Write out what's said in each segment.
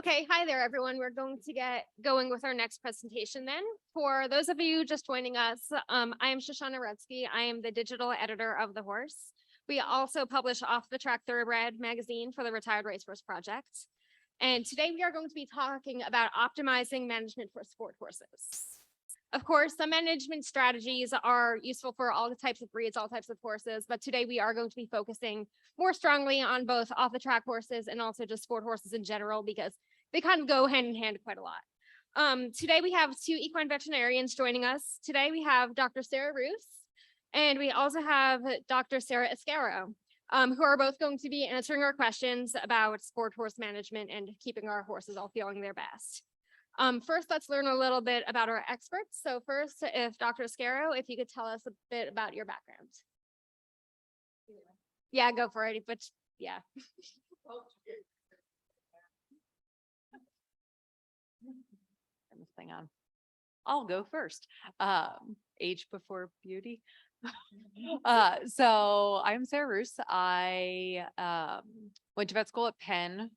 Okay, hi there, everyone. We're going to get going with our next presentation then. For those of you just joining us, I am Shoshana Rudski. I am the digital editor of The Horse. We also publish Off the Track Thoroughbred magazine for the Retired Racehorse Project. And today we are going to be talking about optimizing management for sport horses. Of course, some management strategies are useful for all types of breeds, all types of horses, but today we are going to be focusing more strongly on both off-the-track horses and also just sport horses in general, because they kind of go hand in hand quite a lot. Today we have two equine veterinarians joining us. Today we have Dr. Sarah Roos, and we also have Dr. Sarah Escaro, who are both going to be answering our questions about sport horse management and keeping our horses all feeling their best. First, let's learn a little bit about our experts. So first, if Dr. Escaro, if you could tell us a bit about your background. Yeah, go for it, but yeah. Turn this thing on. I'll go first. Age before beauty. So I'm Sarah Roos. I went to vet school at Penn,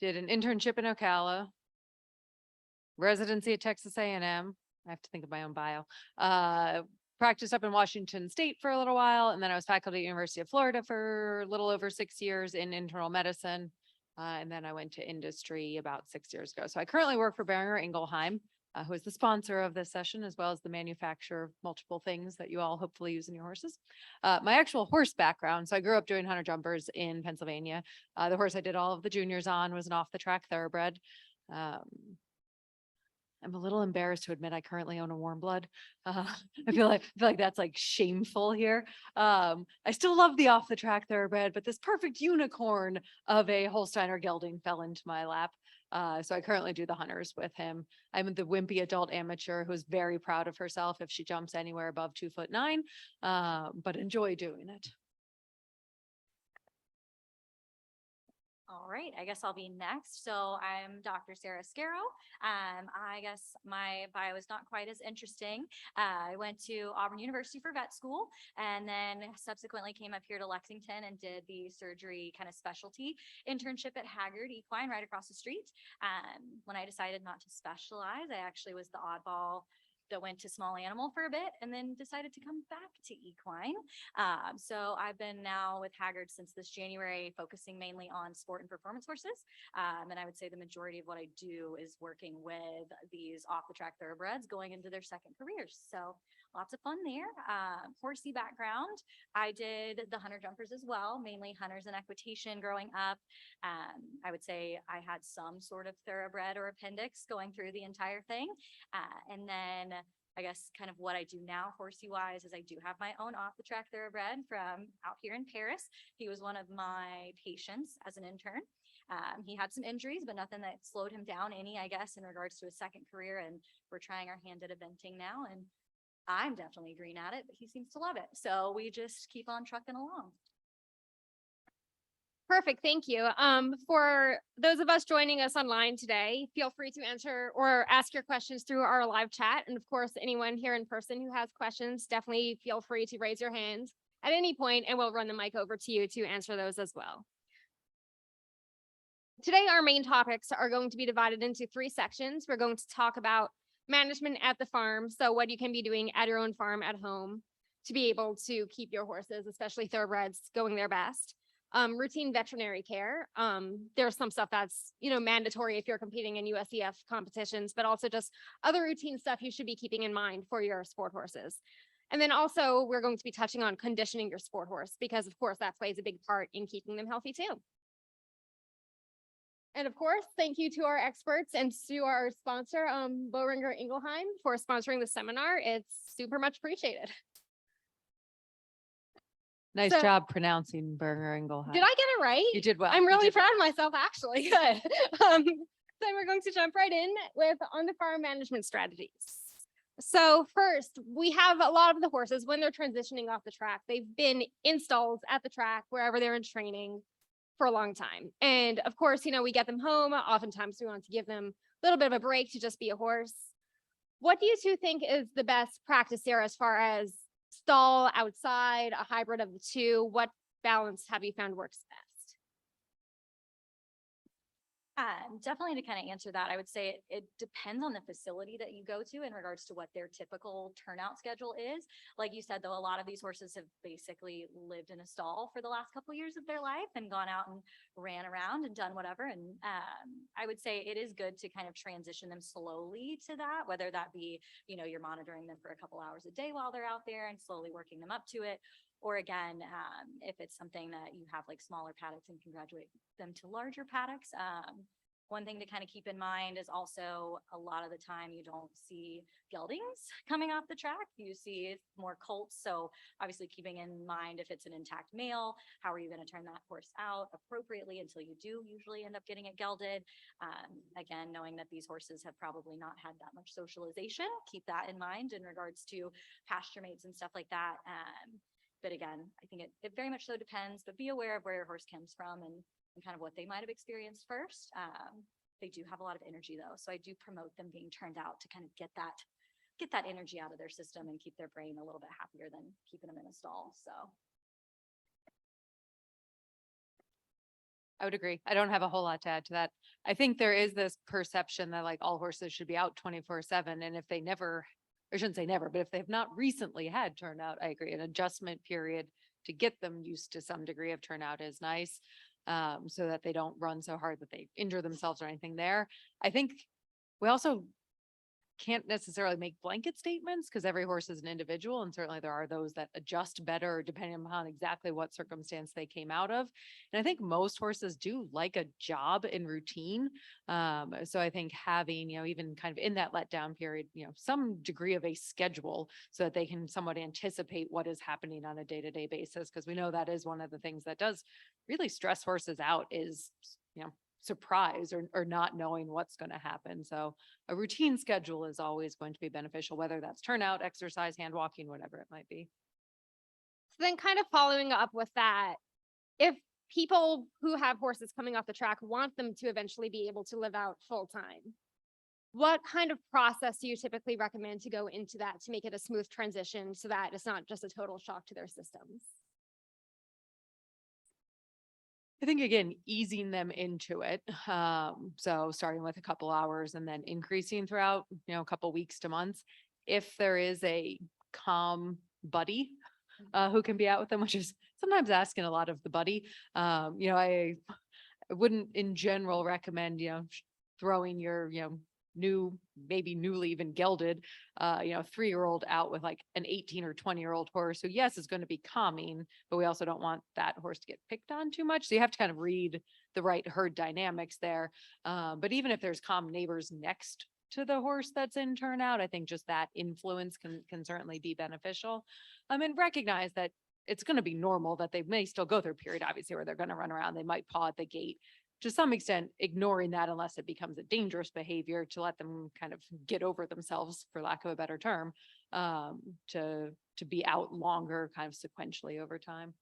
did an internship in Ocala, residency at Texas A&M. I have to think of my own bio. Practiced up in Washington State for a little while, and then I was faculty at University of Florida for a little over 6 years in internal medicine. And then I went to industry about 6 years ago. So I currently work for Boehringer-Ingelheim, who is the sponsor of this session, as well as the manufacturer of multiple things that you all hopefully use in your horses. My actual horse background, so I grew up doing hunter jumpers in Pennsylvania. The horse I did all of the juniors on was an off-the-track thoroughbred. I'm a little embarrassed to admit I currently own a warm blood. I feel like that's like shameful here. I still love the off the track thoroughbred, but this perfect unicorn of a Holsteiner gelding fell into my lap. So I currently do the hunters with him. I'm the wimpy adult amateur who's very proud of herself if she jumps anywhere above 2'9", but enjoy doing it. All right, I guess I'll be next. So I'm Dr. Sarah Escaro. I guess my bio is not quite as interesting. I went to Auburn University for vet school and then subsequently came up here to Lexington and did the surgery kind of specialty internship at Hagyard Equine right across the street. When I decided not to specialize, I actually was the oddball that went to small animal for a bit and then decided to come back to equine. So I've been now with Hagyard since this January, focusing mainly on sport and performance horses. And I would say the majority of what I do is working with these off-the-track thoroughbreds going into their second careers. So lots of fun there. Horsey background. I did the hunter jumpers as well, mainly hunters and equitation growing up. I would say I had some sort of thoroughbred or appendix going through the entire thing. And then I guess kind of what I do now horsey wise is I do have my own off the track thoroughbred from out here in Paris. He was one of my patients as an intern. He had some injuries, but nothing that slowed him down any, I guess, in regards to his second career. And we're trying our hand at eventing now. And I'm definitely green at it, but he seems to love it. So we just keep on trucking along. Perfect, thank you. For those of us joining us online today, feel free to answer or ask your questions through our live chat. And of course, anyone here in person who has questions, definitely feel free to raise your hand at any point and we'll run the mic over to you to answer those as well. Today, our main topics are going to be divided into 3 sections. We're going to talk about management at the farm, so what you can be doing at your own farm at home to be able to keep your horses, especially thoroughbreds, going their best. Routine veterinary care. There's some stuff that's, mandatory if you're competing in USEF competitions, but also just other routine stuff you should be keeping in mind for your sport horses. And then also we're going to be touching on conditioning your sport horse because of course that plays a big part in keeping them healthy too. And of course, thank you to our experts and to our sponsor, Boehringer-Ingelheim, for sponsoring the seminar. It's super much appreciated. Nice job pronouncing Boehringer-Ingelheim. Did I get it right? You did well. I'm really proud of myself, actually. Good. So we're going to jump right in with on-the-farm management strategies. So first, we have a lot of the horses when they're transitioning off the track. They've been in stalls at the track, wherever they're in training for a long time. And of course, we get them home. Oftentimes we want to give them a little bit of a break to just be a horse. What do you two think is the best practice here as far as stall, outside, a hybrid of the two? What balance have you found works best? Definitely to kind of answer that, I would say it depends on the facility that you go to in regards to what their typical turnout schedule is. Like you said, though, a lot of these horses have basically lived in a stall for the last couple of years of their life and gone out and ran around and done whatever. And I would say it is good to kind of transition them slowly to that, whether that be, you're monitoring them for a couple hours a day while they're out there and slowly working them up to it. Or again, if it's something that you have like smaller paddocks and can graduate them to larger paddocks. One thing to kind of keep in mind is also a lot of the time you don't see geldings coming off the track. You see more colts. So obviously keeping in mind if it's an intact male, how are you going to turn that horse out appropriately until you do usually end up getting it gelded. Again, knowing that these horses have probably not had that much socialization, keep that in mind in regards to pasture mates and stuff like that. But again, I think it very much so depends, but be aware of where your horse comes from and kind of what they might have experienced first. They do have a lot of energy though. So I do promote them being turned out to kind of get that energy out of their system and keep their brain a little bit happier than keeping them in a stall. So. I would agree. I don't have a whole lot to add to that. I think there is this perception that like all horses should be out 24/7. And if they never, I shouldn't say never, but if they've not recently had turnout, I agree. An adjustment period to get them used to some degree of turnout is nice. So that they don't run so hard that they injure themselves or anything there. I think we also can't necessarily make blanket statements because every horse is an individual. And certainly there are those that adjust better depending upon exactly what circumstance they came out of. And I think most horses do like a job and routine. So I think having, even kind of in that letdown period, some degree of a schedule so that they can somewhat anticipate what is happening on a day-to-day basis. Because we know that is one of the things that does really stress horses out is, surprise or not knowing what's going to happen. So a routine schedule is always going to be beneficial, whether that's turnout, exercise, hand walking, whatever it might be. So then kind of following up with that, if people who have horses coming off the track want them to eventually be able to live out full time, what kind of process do you typically recommend to go into that to make it a smooth transition so that it's not just a total shock to their systems? I think, again, easing them into it. So starting with a couple hours and then increasing throughout, a couple weeks to months. If there is a calm buddy who can be out with them, which is sometimes asking a lot of the buddy. I wouldn't in general recommend, throwing your, maybe newly even gelded, 3-year-old out with like an 18 or 20-year-old horse who, yes, is going to be calming, but we also don't want that horse to get picked on too much. So you have to kind of read the right herd dynamics there. But even if there's calm neighbors next to the horse that's in turnout, I think just that influence can certainly be beneficial. And recognize that it's going to be normal that they may still go through a period, obviously, where they're going to run around. They might paw at the gate. To some extent, ignoring that unless it becomes a dangerous behavior to let them kind of get over themselves, for lack of a better term, to be out longer kind of sequentially over time.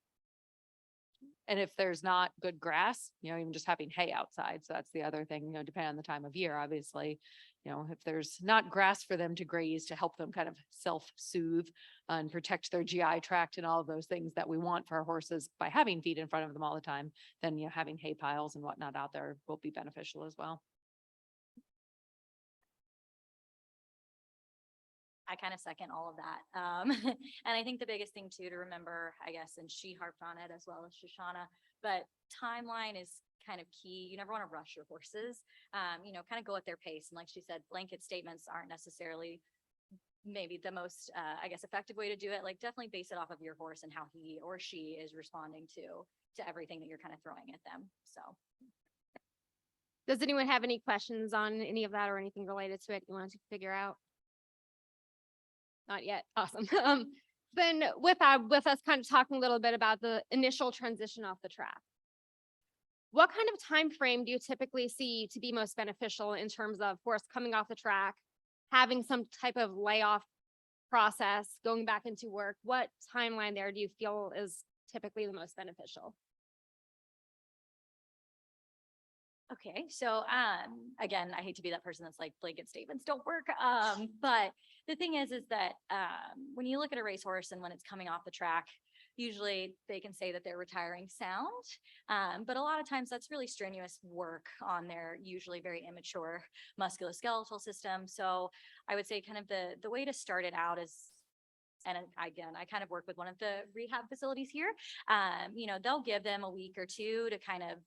And if there's not good grass, even just having hay outside. So that's the other thing, depending on the time of year, obviously, if there's not grass for them to graze to help them kind of self-soothe and protect their GI tract and all of those things that we want for our horses by having feed in front of them all the time, then, having hay piles and whatnot out there will be beneficial as well. I kind of second all of that. And I think the biggest thing too to remember, I guess, and she harped on it as well as Shoshana, but timeline is kind of key. You never want to rush your horses, kind of go at their pace. And like she said, blanket statements aren't necessarily maybe the most, effective way to do it. Like definitely base it off of your horse and how he or she is responding to everything that you're kind of throwing at them. So. Does anyone have any questions on any of that or anything related to it you want to figure out? Not yet. Awesome. Then with us kind of talking a little bit about the initial transition off the track, what kind of time frame do you typically see to be most beneficial in terms of horse coming off the track, having some type of layoff process, going back into work? What timeline there do you feel is typically the most beneficial? Okay, so again, I hate to be that person that's like blanket statements don't work. But the thing is that when you look at a racehorse and when it's coming off the track, usually they can say that they're retiring sound. But a lot of times that's really strenuous work on their usually very immature musculoskeletal system. So I would say kind of the way to start it out is, and again, I kind of work with one of the rehab facilities here. They'll give them a week or two to kind of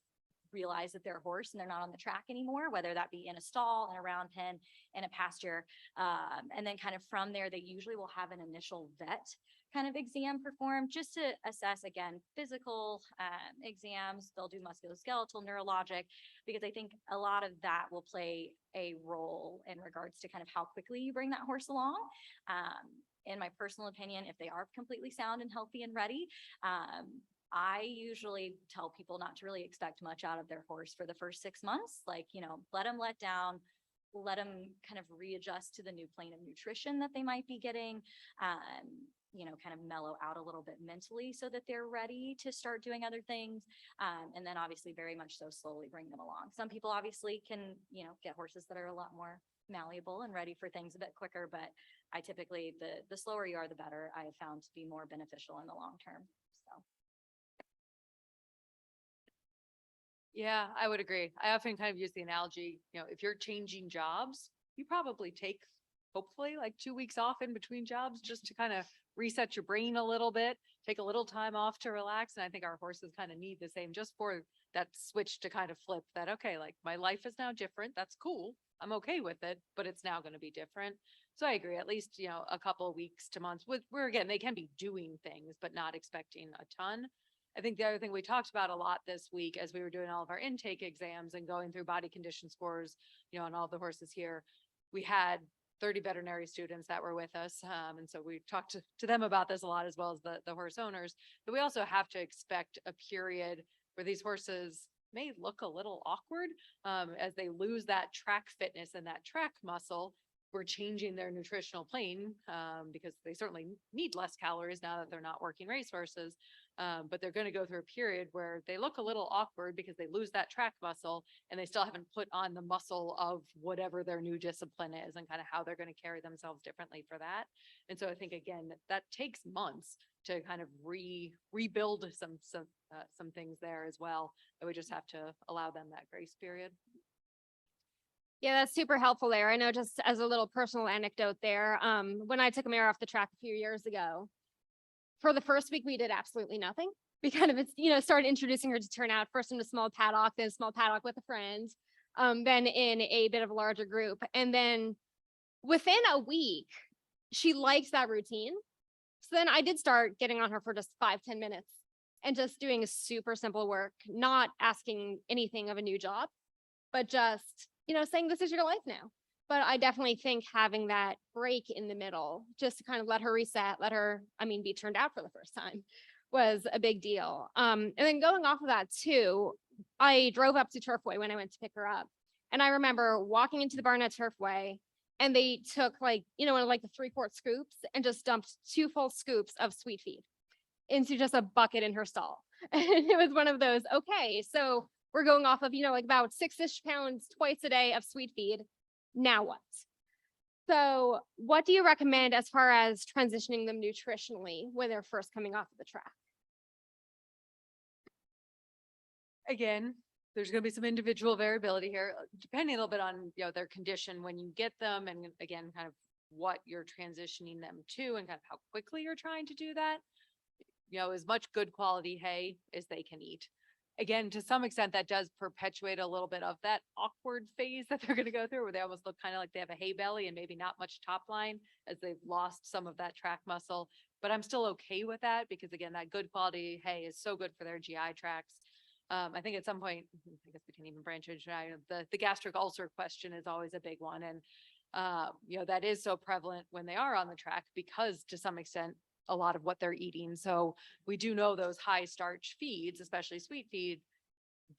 realize that they're a horse and they're not on the track anymore, whether that be in a stall, in a round pen, in a pasture. And then kind of from there, they usually will have an initial vet kind of exam performed just to assess, again, physical exams. They'll do musculoskeletal, neurologic, because I think a lot of that will play a role in regards to kind of how quickly you bring that horse along. In my personal opinion, if they are completely sound and healthy and ready, I usually tell people not to really expect much out of their horse for the first 6 months. Like, let them let down, let them kind of readjust to the new plane of nutrition that they might be getting, kind of mellow out a little bit mentally so that they're ready to start doing other things. And then obviously very much so slowly bring them along. Some people obviously can, get horses that are a lot more malleable and ready for things a bit quicker, but I typically, the slower you are, the better I have found to be more beneficial in the long term. So. Yeah, I would agree. I often kind of use the analogy, if you're changing jobs, you probably take, hopefully, like 2 weeks off in between jobs just to kind of reset your brain a little bit, take a little time off to relax. And I think our horses kind of need the same, just for that switch to kind of flip that, okay, like my life is now different. That's cool. I'm okay with it, but it's now going to be different. So I agree, at least, a couple of weeks to months where again, they can be doing things, but not expecting a ton. I think the other thing we talked about a lot this week as we were doing all of our intake exams and going through body condition scores, on all the horses here, we had 30 veterinary students that were with us. And so we talked to them about this a lot, as well as the horse owners, but we also have to expect a period where these horses may look a little awkward as they lose that track fitness and that track muscle. We're changing their nutritional plane because they certainly need less calories now that they're not working race horses. But they're going to go through a period where they look a little awkward because they lose that track muscle and they still haven't put on the muscle of whatever their new discipline is and kind of how they're going to carry themselves differently for that. And so I think, again, that takes months to kind of rebuild some things there as well. And we just have to allow them that grace period. Yeah, that's super helpful there. I know, just as a little personal anecdote there, when I took a mare off the track a few years ago, for the first week, we did absolutely nothing. We kind of, started introducing her to turnout, first in a small paddock, then a small paddock with a friend, then in a bit of a larger group. And then within a week, she liked that routine. So then I did start getting on her for just 5-10 minutes and just doing super simple work, not asking anything of a new job, but just, saying this is your life now. But I definitely think having that break in the middle, just to kind of let her reset, be turned out for the first time, was a big deal. And then going off of that too, I drove up to Turfway when I went to pick her up. And I remember walking into the barn at Turfway, and they took the 3-quart scoops and just dumped 2 full scoops of sweet feed into just a bucket in her stall. And it was one of those, okay, so we're going off of, about 6-ish pounds twice a day of sweet feed. Now what? So what do you recommend as far as transitioning them nutritionally when they're first coming off of the track? Again, there's going to be some individual variability here, depending a little bit on, their condition when you get them, and again, kind of what you're transitioning them to and kind of how quickly you're trying to do that. As much good quality hay as they can eat. Again, to some extent, that does perpetuate a little bit of that awkward phase that they're going to go through, where they almost look kind of like they have a hay belly and maybe not much top line as they've lost some of that track muscle. But I'm still okay with that because, again, that good quality hay is so good for their GI tracts. I think at some point, I guess we can even branch into the gastric ulcer question is always a big one. And, that is so prevalent when they are on the track because to some extent, a lot of what they're eating. So we do know those high starch feeds, especially sweet feed,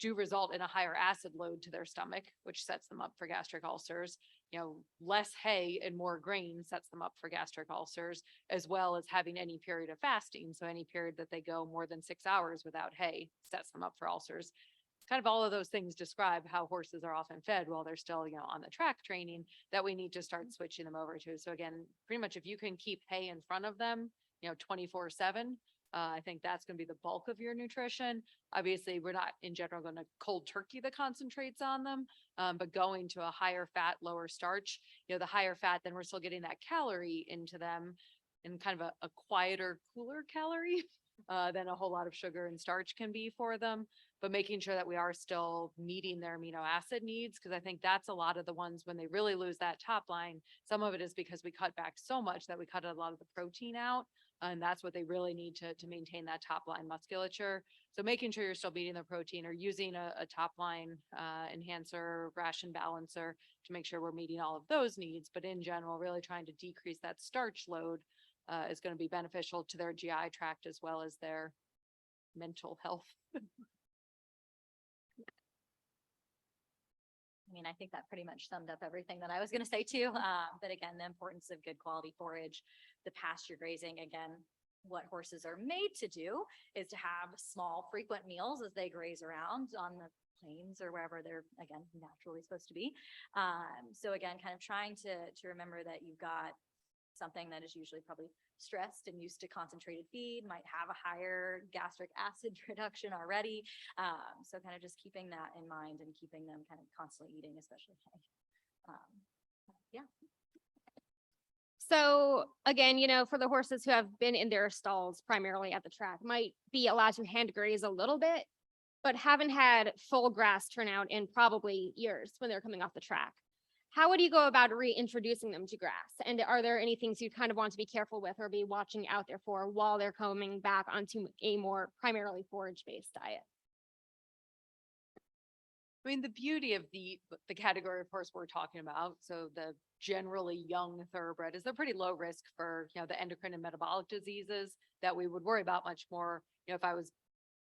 do result in a higher acid load to their stomach, which sets them up for gastric ulcers. Less hay and more grain sets them up for gastric ulcers, as well as having any period of fasting. So any period that they go more than 6 hours without hay sets them up for ulcers. Kind of all of those things describe how horses are often fed while they're still, on the track training that we need to start switching them over to. So again, pretty much if you can keep hay in front of them, 24/7, I think that's going to be the bulk of your nutrition. Obviously, we're not in general going to cold turkey the concentrates on them, but going to a higher fat, lower starch, the higher fat, then we're still getting that calorie into them and kind of a quieter, cooler calorie than a whole lot of sugar and starch can be for them, but making sure that we are still meeting their amino acid needs. Cause I think that's a lot of the ones when they really lose that top line. Some of it is because we cut back so much that we cut a lot of the protein out. And that's what they really need to maintain that top line musculature. So making sure you're still meeting the protein or using a top line enhancer, ration balancer to make sure we're meeting all of those needs. But in general, really trying to decrease that starch load is going to be beneficial to their GI tract as well as their mental health. I mean, I think that pretty much summed up everything that I was going to say too. But again, the importance of good quality forage, the pasture grazing, again, what horses are made to do is to have small, frequent meals as they graze around on the plains or wherever they're, again, naturally supposed to be. So again, kind of trying to remember that you've got something that is usually probably stressed and used to concentrated feed, might have a higher gastric acid reduction already. So kind of just keeping that in mind and keeping them kind of constantly eating, especially. Yeah. So again, for the horses who have been in their stalls primarily at the track, might be allowed to hand graze a little bit, but haven't had full grass turnout in probably years when they're coming off the track. How would you go about reintroducing them to grass? And are there any things you kind of want to be careful with or be watching out there for while they're coming back onto a more primarily forage-based diet? I mean, the beauty of the category of horse we're talking about, so the generally young thoroughbred, is they're pretty low risk for, the endocrine and metabolic diseases that we would worry about much more. If I was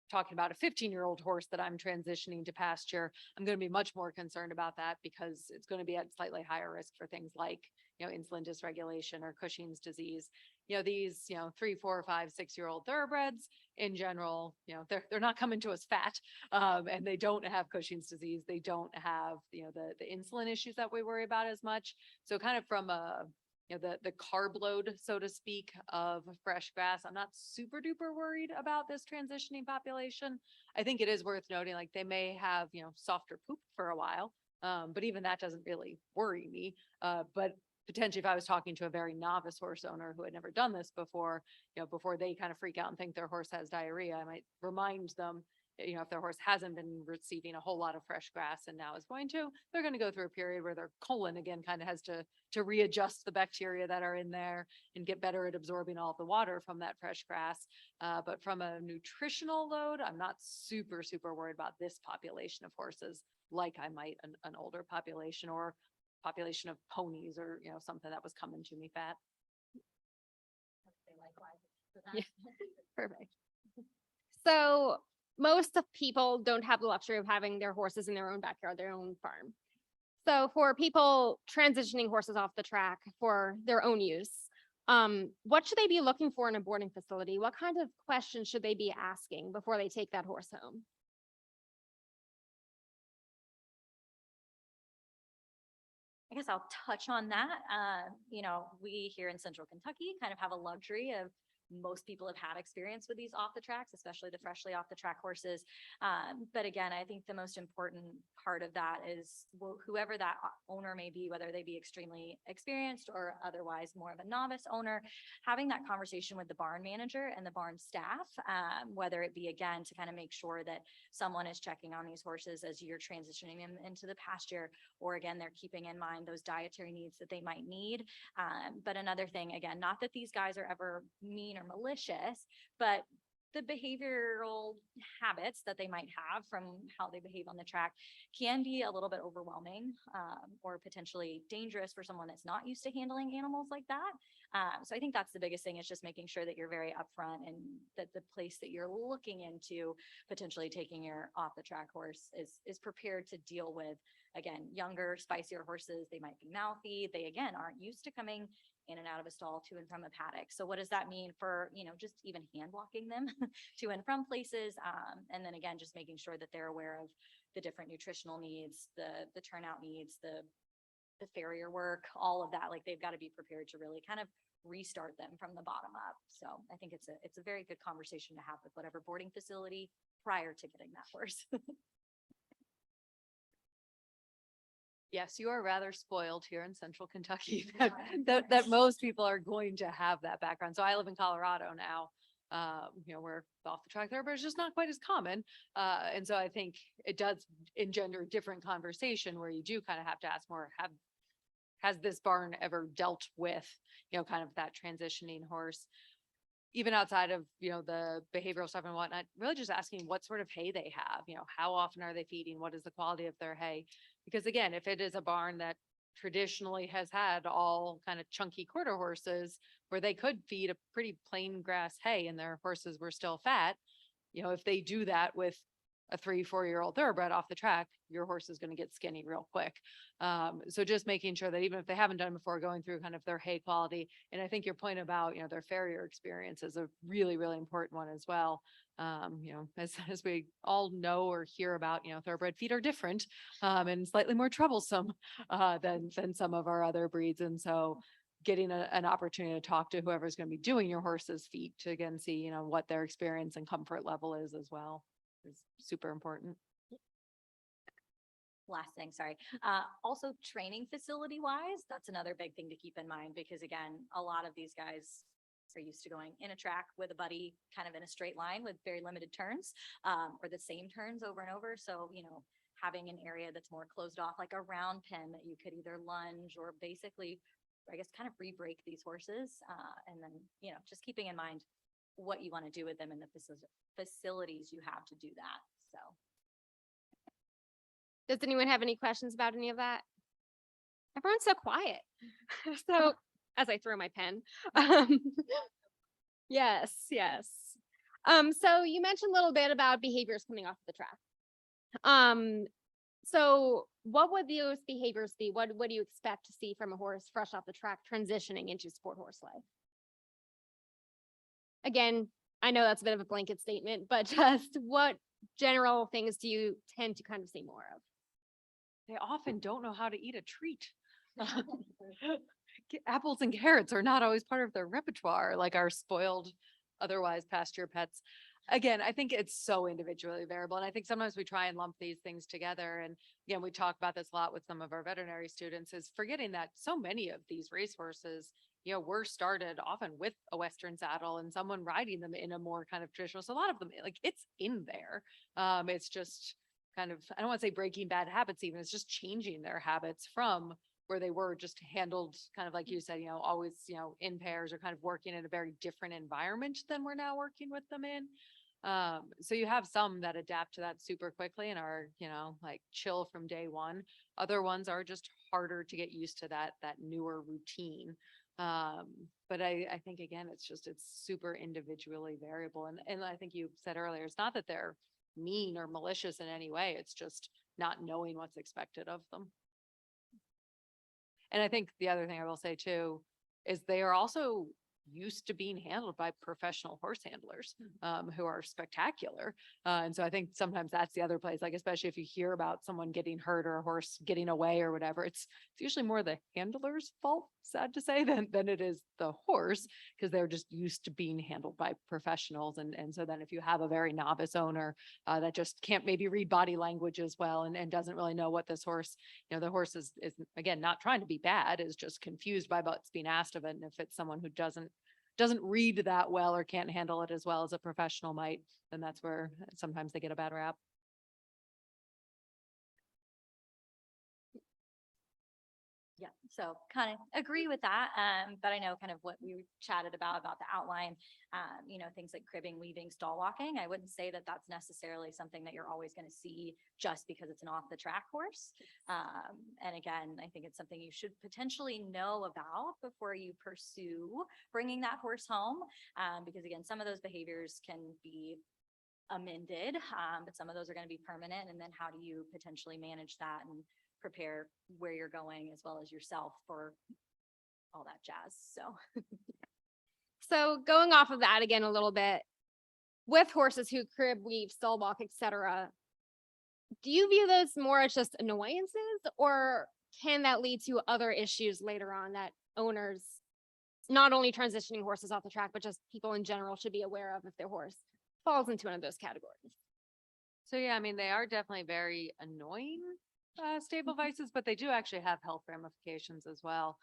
talking about a 15-year-old horse that I'm transitioning to pasture, I'm going to be much more concerned about that because it's going to be at slightly higher risk for things like, insulin dysregulation or Cushing's disease. These, 3, 4, 5, 6-year-old thoroughbreds in general, they're not coming to us fat, and they don't have Cushing's disease. They don't have, the insulin issues that we worry about as much. So kind of from the carb load, so to speak, of fresh grass, I'm not super duper worried about this transitioning population. I think it is worth noting, like they may have, softer poop for a while, but even that doesn't really worry me. But potentially if I was talking to a very novice horse owner who had never done this before, before they kind of freak out and think their horse has diarrhea, I might remind them, if their horse hasn't been receiving a whole lot of fresh grass and now is going to, they're going to go through a period where their colon again kind of has to readjust the bacteria that are in there and get better at absorbing all the water from that fresh grass. But from a nutritional load, I'm not super, super worried about this population of horses like I might an older population or population of ponies or, something that was coming to me fat. Yeah. Perfect. So most of people don't have the luxury of having their horses in their own backyard, their own farm. So for people transitioning horses off the track for their own use, what should they be looking for in a boarding facility? What kind of questions should they be asking before they take that horse home? I guess I'll touch on that. We here in Central Kentucky kind of have a luxury of most people have had experience with these off the tracks, especially the freshly off the track horses. But again, I think the most important part of that is whoever that owner may be, whether they be extremely experienced or otherwise more of a novice owner, having that conversation with the barn manager and the barn staff, whether it be again to kind of make sure that someone is checking on these horses as you're transitioning them into the pasture, or again, they're keeping in mind those dietary needs that they might need. But another thing, again, not that these guys are ever mean or malicious, but the behavioral habits that they might have from how they behave on the track can be a little bit overwhelming, or potentially dangerous for someone that's not used to handling animals like that. So I think that's the biggest thing, is just making sure that you're very upfront and that the place that you're looking into potentially taking your off the track horse is prepared to deal with, again, younger, spicier horses. They might be mouthy. They, again, aren't used to coming in and out of a stall to and from a paddock. So what does that mean for, just even hand walking them to and from places? And then again, just making sure that they're aware of the different nutritional needs, the turnout needs, the farrier work, all of that. Like they've got to be prepared to really kind of restart them from the bottom up. So I think it's a very good conversation to have with whatever boarding facility prior to getting that horse. Yes, you are rather spoiled here in central Kentucky that most people are going to have that background. So I live in Colorado now. We're off the track there, but it's just not quite as common. And so I think it does engender a different conversation where you do kind of have to ask more, has this barn ever dealt with, kind of that transitioning horse? Even outside of, the behavioral stuff and whatnot, really just asking what sort of hay they have, how often are they feeding? What is the quality of their hay? Because again, if it is a barn that traditionally has had all kind of chunky quarter horses where they could feed a pretty plain grass hay and their horses were still fat, if they do that with a 3-4-year-old thoroughbred off the track, your horse is going to get skinny real quick. So just making sure that even if they haven't done it before, going through kind of their hay quality. And I think your point about, their farrier experience is a really, really important one as well. As we all know or hear about, thoroughbred feet are different and slightly more troublesome than some of our other breeds. And so getting an opportunity to talk to whoever's going to be doing your horse's feet to again see, what their experience and comfort level is as well is super important. Last thing, sorry. Also training facility wise, that's another big thing to keep in mind because again, a lot of these guys are used to going in a track with a buddy kind of in a straight line with very limited turns, or the same turns over and over. So, having an area that's more closed off, like a round pen that you could either lunge or basically, I guess, kind of re-break these horses. And then, just keeping in mind what you want to do with them in the facilities you have to do that. So. Does anyone have any questions about any of that? Everyone's so quiet. So as I throw my pen. Yes. So you mentioned a little bit about behaviors coming off the track. So what would those behaviors be? What do you expect to see from a horse fresh off the track transitioning into sport horse life? Again, I know that's a bit of a blanket statement, but just what general things do you tend to kind of see more of? They often don't know how to eat a treat. Apples and carrots are not always part of their repertoire, like our spoiled, otherwise pasture pets. Again, I think it's so individually variable. And I think sometimes we try and lump these things together. And again, we talk about this a lot with some of our veterinary students, is forgetting that so many of these racehorses, were started often with a Western saddle and someone riding them in a more kind of traditional. So a lot of them, like, it's in there. It's just kind of, I don't want to say breaking bad habits even, it's just changing their habits from where they were just handled kind of like you said, always, in pairs or kind of working in a very different environment than we're now working with them in. So you have some that adapt to that super quickly and are, like chill from day one. Other ones are just harder to get used to that newer routine. But I think again, it's super individually variable. And I think you said earlier, it's not that they're mean or malicious in any way. It's just not knowing what's expected of them. And I think the other thing I will say too, is they are also used to being handled by professional horse handlers who are spectacular. And so I think sometimes that's the other place, like, especially if you hear about someone getting hurt or a horse getting away or whatever, it's usually more the handler's fault, sad to say, than it is the horse, because they're just used to being handled by professionals. And so then if you have a very novice owner that just can't maybe read body language as well and doesn't really know what this horse, the horse is again, not trying to be bad, is just confused by what's being asked of it. And if it's someone who doesn't read that well or can't handle it as well as a professional might, then that's where sometimes they get a bad rap. Yeah, so kind of agree with that. But I know kind of what we chatted about the outline, things like cribbing, weaving, stall walking. I wouldn't say that that's necessarily something that you're always going to see just because it's an off the track horse. And again, I think it's something you should potentially know about before you pursue bringing that horse home. Because again, some of those behaviors can be amended, but some of those are going to be permanent. And then how do you potentially manage that and prepare where you're going as well as yourself for all that jazz. So going off of that again a little bit, with horses who crib, weave, stall walk, etc., do you view those more as just annoyances, or can that lead to other issues later on that owners not only transitioning horses off the track, but just people in general should be aware of if their horse falls into one of those categories? So yeah, I mean, they are definitely very annoying stable vices, but they do actually have health ramifications as well.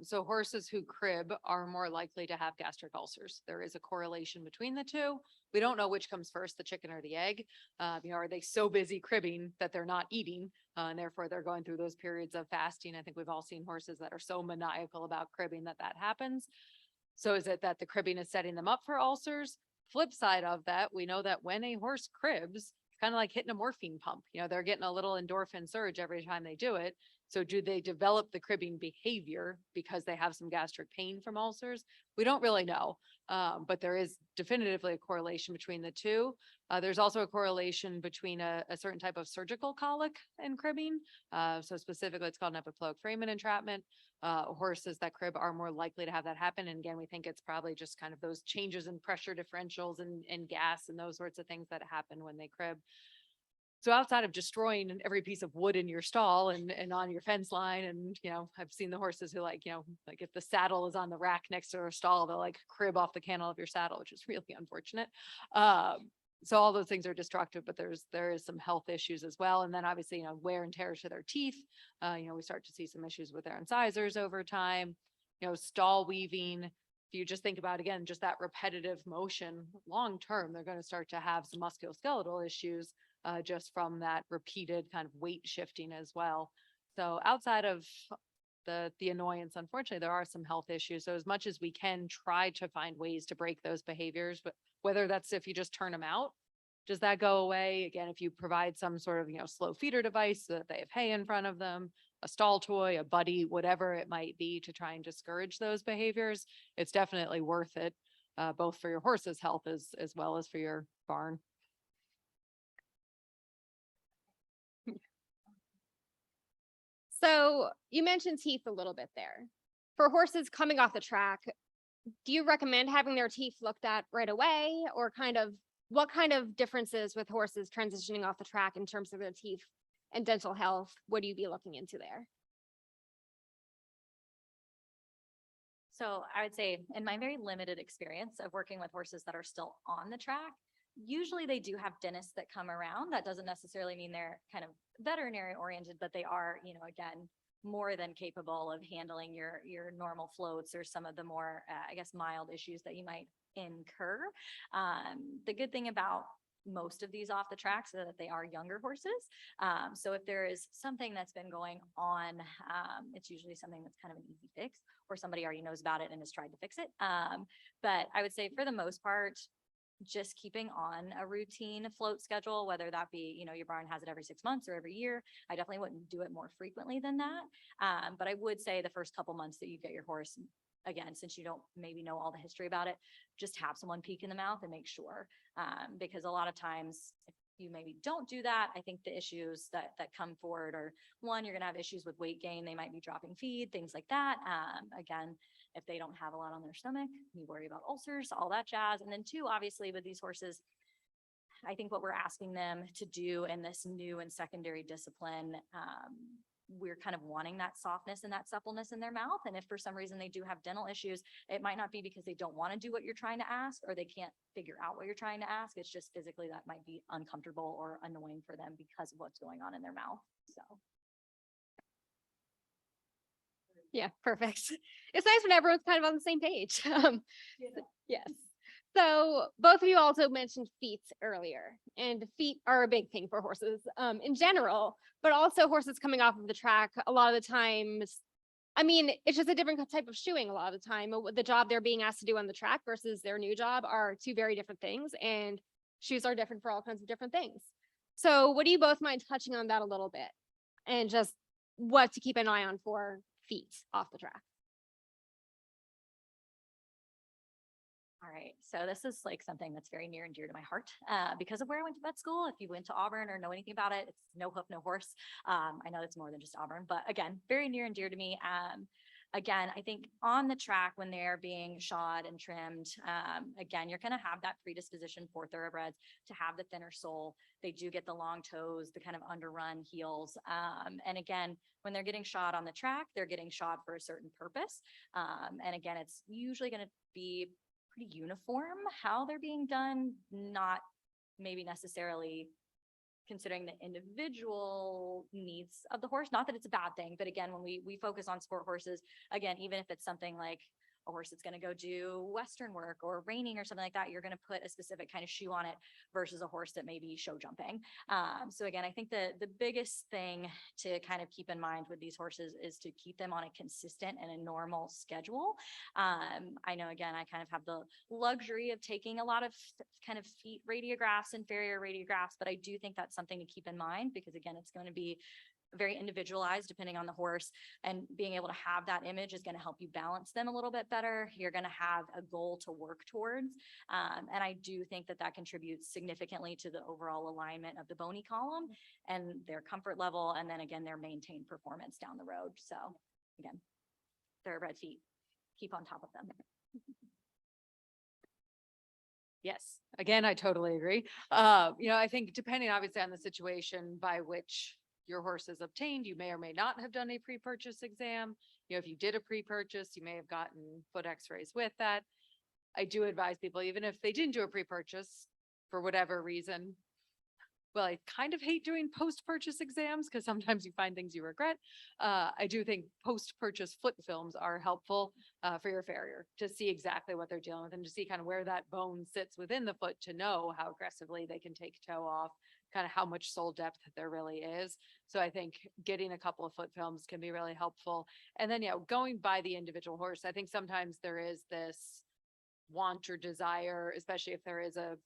So horses who crib are more likely to have gastric ulcers. There is a correlation between the two. We don't know which comes first, the chicken or the egg. Are they so busy cribbing that they're not eating, and therefore they're going through those periods of fasting? I think we've all seen horses that are so maniacal about cribbing that happens. So is it that the cribbing is setting them up for ulcers? Flip side of that, we know that when a horse cribs, kind of like hitting a morphine pump. They're getting a little endorphin surge every time they do it. So do they develop the cribbing behavior because they have some gastric pain from ulcers? We don't really know, but there is definitively a correlation between the two. There's also a correlation between a certain type of surgical colic and cribbing. So specifically, it's called an epiploic foramen entrapment. Horses that crib are more likely to have that happen. And again, we think it's probably just kind of those changes in pressure differentials and gas and those sorts of things that happen when they crib. So outside of destroying every piece of wood in your stall and on your fence line, and, I've seen the horses who like if the saddle is on the rack next to their stall, they'll like crib off the cantle of your saddle, which is really unfortunate. So all those things are destructive, but there is some health issues as well. And then obviously, wear and tear to their teeth. We start to see some issues with their incisors over time, stall weaving. If you just think about, again, just that repetitive motion, long term, they're going to start to have some musculoskeletal issues just from that repeated kind of weight shifting as well. So outside of the annoyance, unfortunately, there are some health issues. So as much as we can try to find ways to break those behaviors, but whether that's if you just turn them out, does that go away? Again, if you provide some sort of, slow feeder device so that they have hay in front of them, a stall toy, a buddy, whatever it might be to try and discourage those behaviors, it's definitely worth it, both for your horse's health as well as for your barn. So you mentioned teeth a little bit there. For horses coming off the track, do you recommend having their teeth looked at right away, or what kind of differences with horses transitioning off the track in terms of their teeth and dental health would you be looking into there? So I would say in my very limited experience of working with horses that are still on the track, usually they do have dentists that come around. That doesn't necessarily mean they're kind of veterinary oriented, but they are, again, more than capable of handling your normal floats or some of the more, mild issues that you might incur. The good thing about most of these off the tracks is that they are younger horses. So if there is something that's been going on, it's usually something that's kind of an easy fix, or somebody already knows about it and has tried to fix it. But I would say for the most part, just keeping on a routine float schedule, whether that be, your barn has it every 6 months or every year. I definitely wouldn't do it more frequently than that. But I would say the first couple months that you get your horse, again, since you don't maybe know all the history about it, just have someone peek in the mouth and make sure. Because a lot of times, if you maybe don't do that, I think the issues that come forward are, one, you're going to have issues with weight gain. They might be dropping feed, things like that. Again, if they don't have a lot on their stomach, you worry about ulcers, all that jazz. And then two, obviously with these horses, I think what we're asking them to do in this new and secondary discipline, we're kind of wanting that softness and that suppleness in their mouth. And if for some reason they do have dental issues, it might not be because they don't want to do what you're trying to ask, or they can't figure out what you're trying to ask. It's just physically that might be uncomfortable or annoying for them because of what's going on in their mouth. So. Yeah, perfect. It's nice when everyone's kind of on the same page. Yes. So both of you also mentioned feet earlier, and feet are a big thing for horses in general, but also horses coming off of the track a lot of the times. I mean, it's just a different type of shoeing a lot of the time. The job they're being asked to do on the track versus their new job are two very different things, and shoes are different for all kinds of different things. So would you both mind touching on that a little bit and just what to keep an eye on for feet off the track? All right. So this is like something that's very near and dear to my heart because of where I went to vet school. If you went to Auburn or know anything about it, it's no hoof, no horse. I know it's more than just Auburn, but again, very near and dear to me. again, I think on the track when they're being shod and trimmed, again, you're going to have that predisposition for thoroughbreds to have the thinner sole. They do get the long toes, the kind of underrun heels. And again, when they're getting shod on the track, they're getting shod for a certain purpose. And again, it's usually going to be pretty uniform how they're being done, not maybe necessarily considering the individual needs of the horse. Not that it's a bad thing, but again, when we focus on sport horses, again, even if it's something like a horse that's going to go do Western work or reining or something like that, you're going to put a specific kind of shoe on it versus a horse that may be show jumping. So again, I think the biggest thing to kind of keep in mind with these horses is to keep them on a consistent and a normal schedule. I know, again, I kind of have the luxury of taking a lot of kind of feet radiographs and farrier radiographs, but I do think that's something to keep in mind because again, it's going to be very individualized depending on the horse, and being able to have that image is going to help you balance them a little bit better. You're going to have a goal to work towards. And I do think that that contributes significantly to the overall alignment of the bony column and their comfort level. And then again, their maintained performance down the road. So again, thoroughbred feet, keep on top of them. Yes, again, I totally agree. I think depending obviously on the situation by which your horse is obtained, you may or may not have done a pre-purchase exam. If you did a pre-purchase, you may have gotten foot x-rays with that. I do advise people, even if they didn't do a pre-purchase for whatever reason, well, I kind of hate doing post-purchase exams because sometimes you find things you regret. I do think post-purchase foot films are helpful for your farrier to see exactly what they're dealing with and to see kind of where that bone sits within the foot to know how aggressively they can take toe off, kind of how much sole depth there really is. So I think getting a couple of foot films can be really helpful. And then, going by the individual horse, I think sometimes there is this want or desire, especially if there is a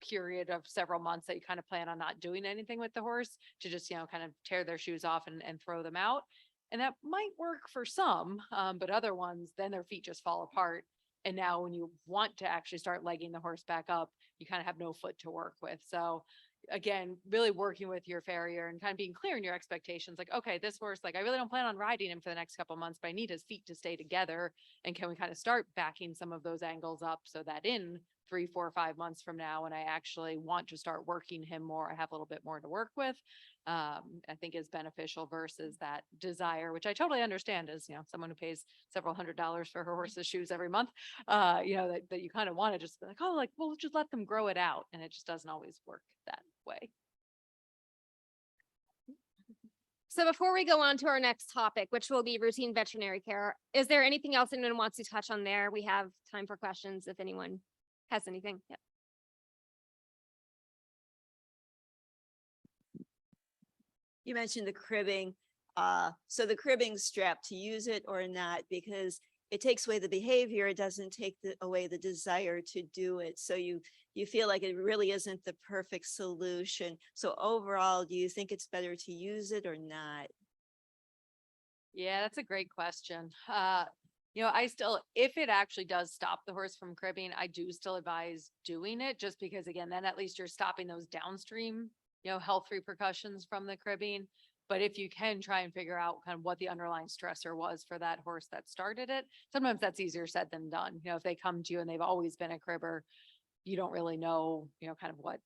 period of several months that you kind of plan on not doing anything with the horse, to just, kind of tear their shoes off and throw them out. And that might work for some, but other ones, then their feet just fall apart. And now when you want to actually start legging the horse back up, you kind of have no foot to work with. So again, really working with your farrier and kind of being clear in your expectations. Like, okay, this horse, like I really don't plan on riding him for the next couple of months, but I need his feet to stay together. And can we kind of start backing some of those angles up so that in 3, 4, 5 months from now, when I actually want to start working him more, I have a little bit more to work with. I think is beneficial versus that desire, which I totally understand as, someone who pays several $100s for her horse's shoes every month, that you kind of want to just be like, oh, like, well, just let them grow it out. And it just doesn't always work that way. So before we go on to our next topic, which will be routine veterinary care, is there anything else anyone wants to touch on there? We have time for questions if anyone has anything. Yep. You mentioned the cribbing. So the cribbing strap, to use it or not, because it takes away the behavior. It doesn't take away the desire to do it. So you feel like it really isn't the perfect solution. So overall, do you think it's better to use it or not? Yeah, that's a great question. I still, if it actually does stop the horse from cribbing, I do still advise doing it, just because again, then at least you're stopping those downstream, health repercussions from the cribbing. But if you can try and figure out kind of what the underlying stressor was for that horse that started it, sometimes that's easier said than done. If they come to you and they've always been a cribber, you don't really know, kind of what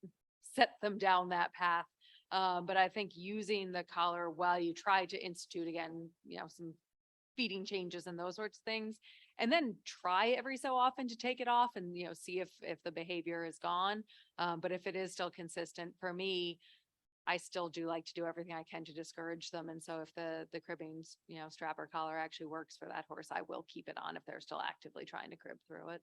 set them down that path. But I think using the collar while you try to institute again, some feeding changes and those sorts of things, and then try every so often to take it off and, see if the behavior is gone. But if it is still consistent, for me, I still do like to do everything I can to discourage them. And so if the cribbing, strap or collar actually works for that horse, I will keep it on if they're still actively trying to crib through it.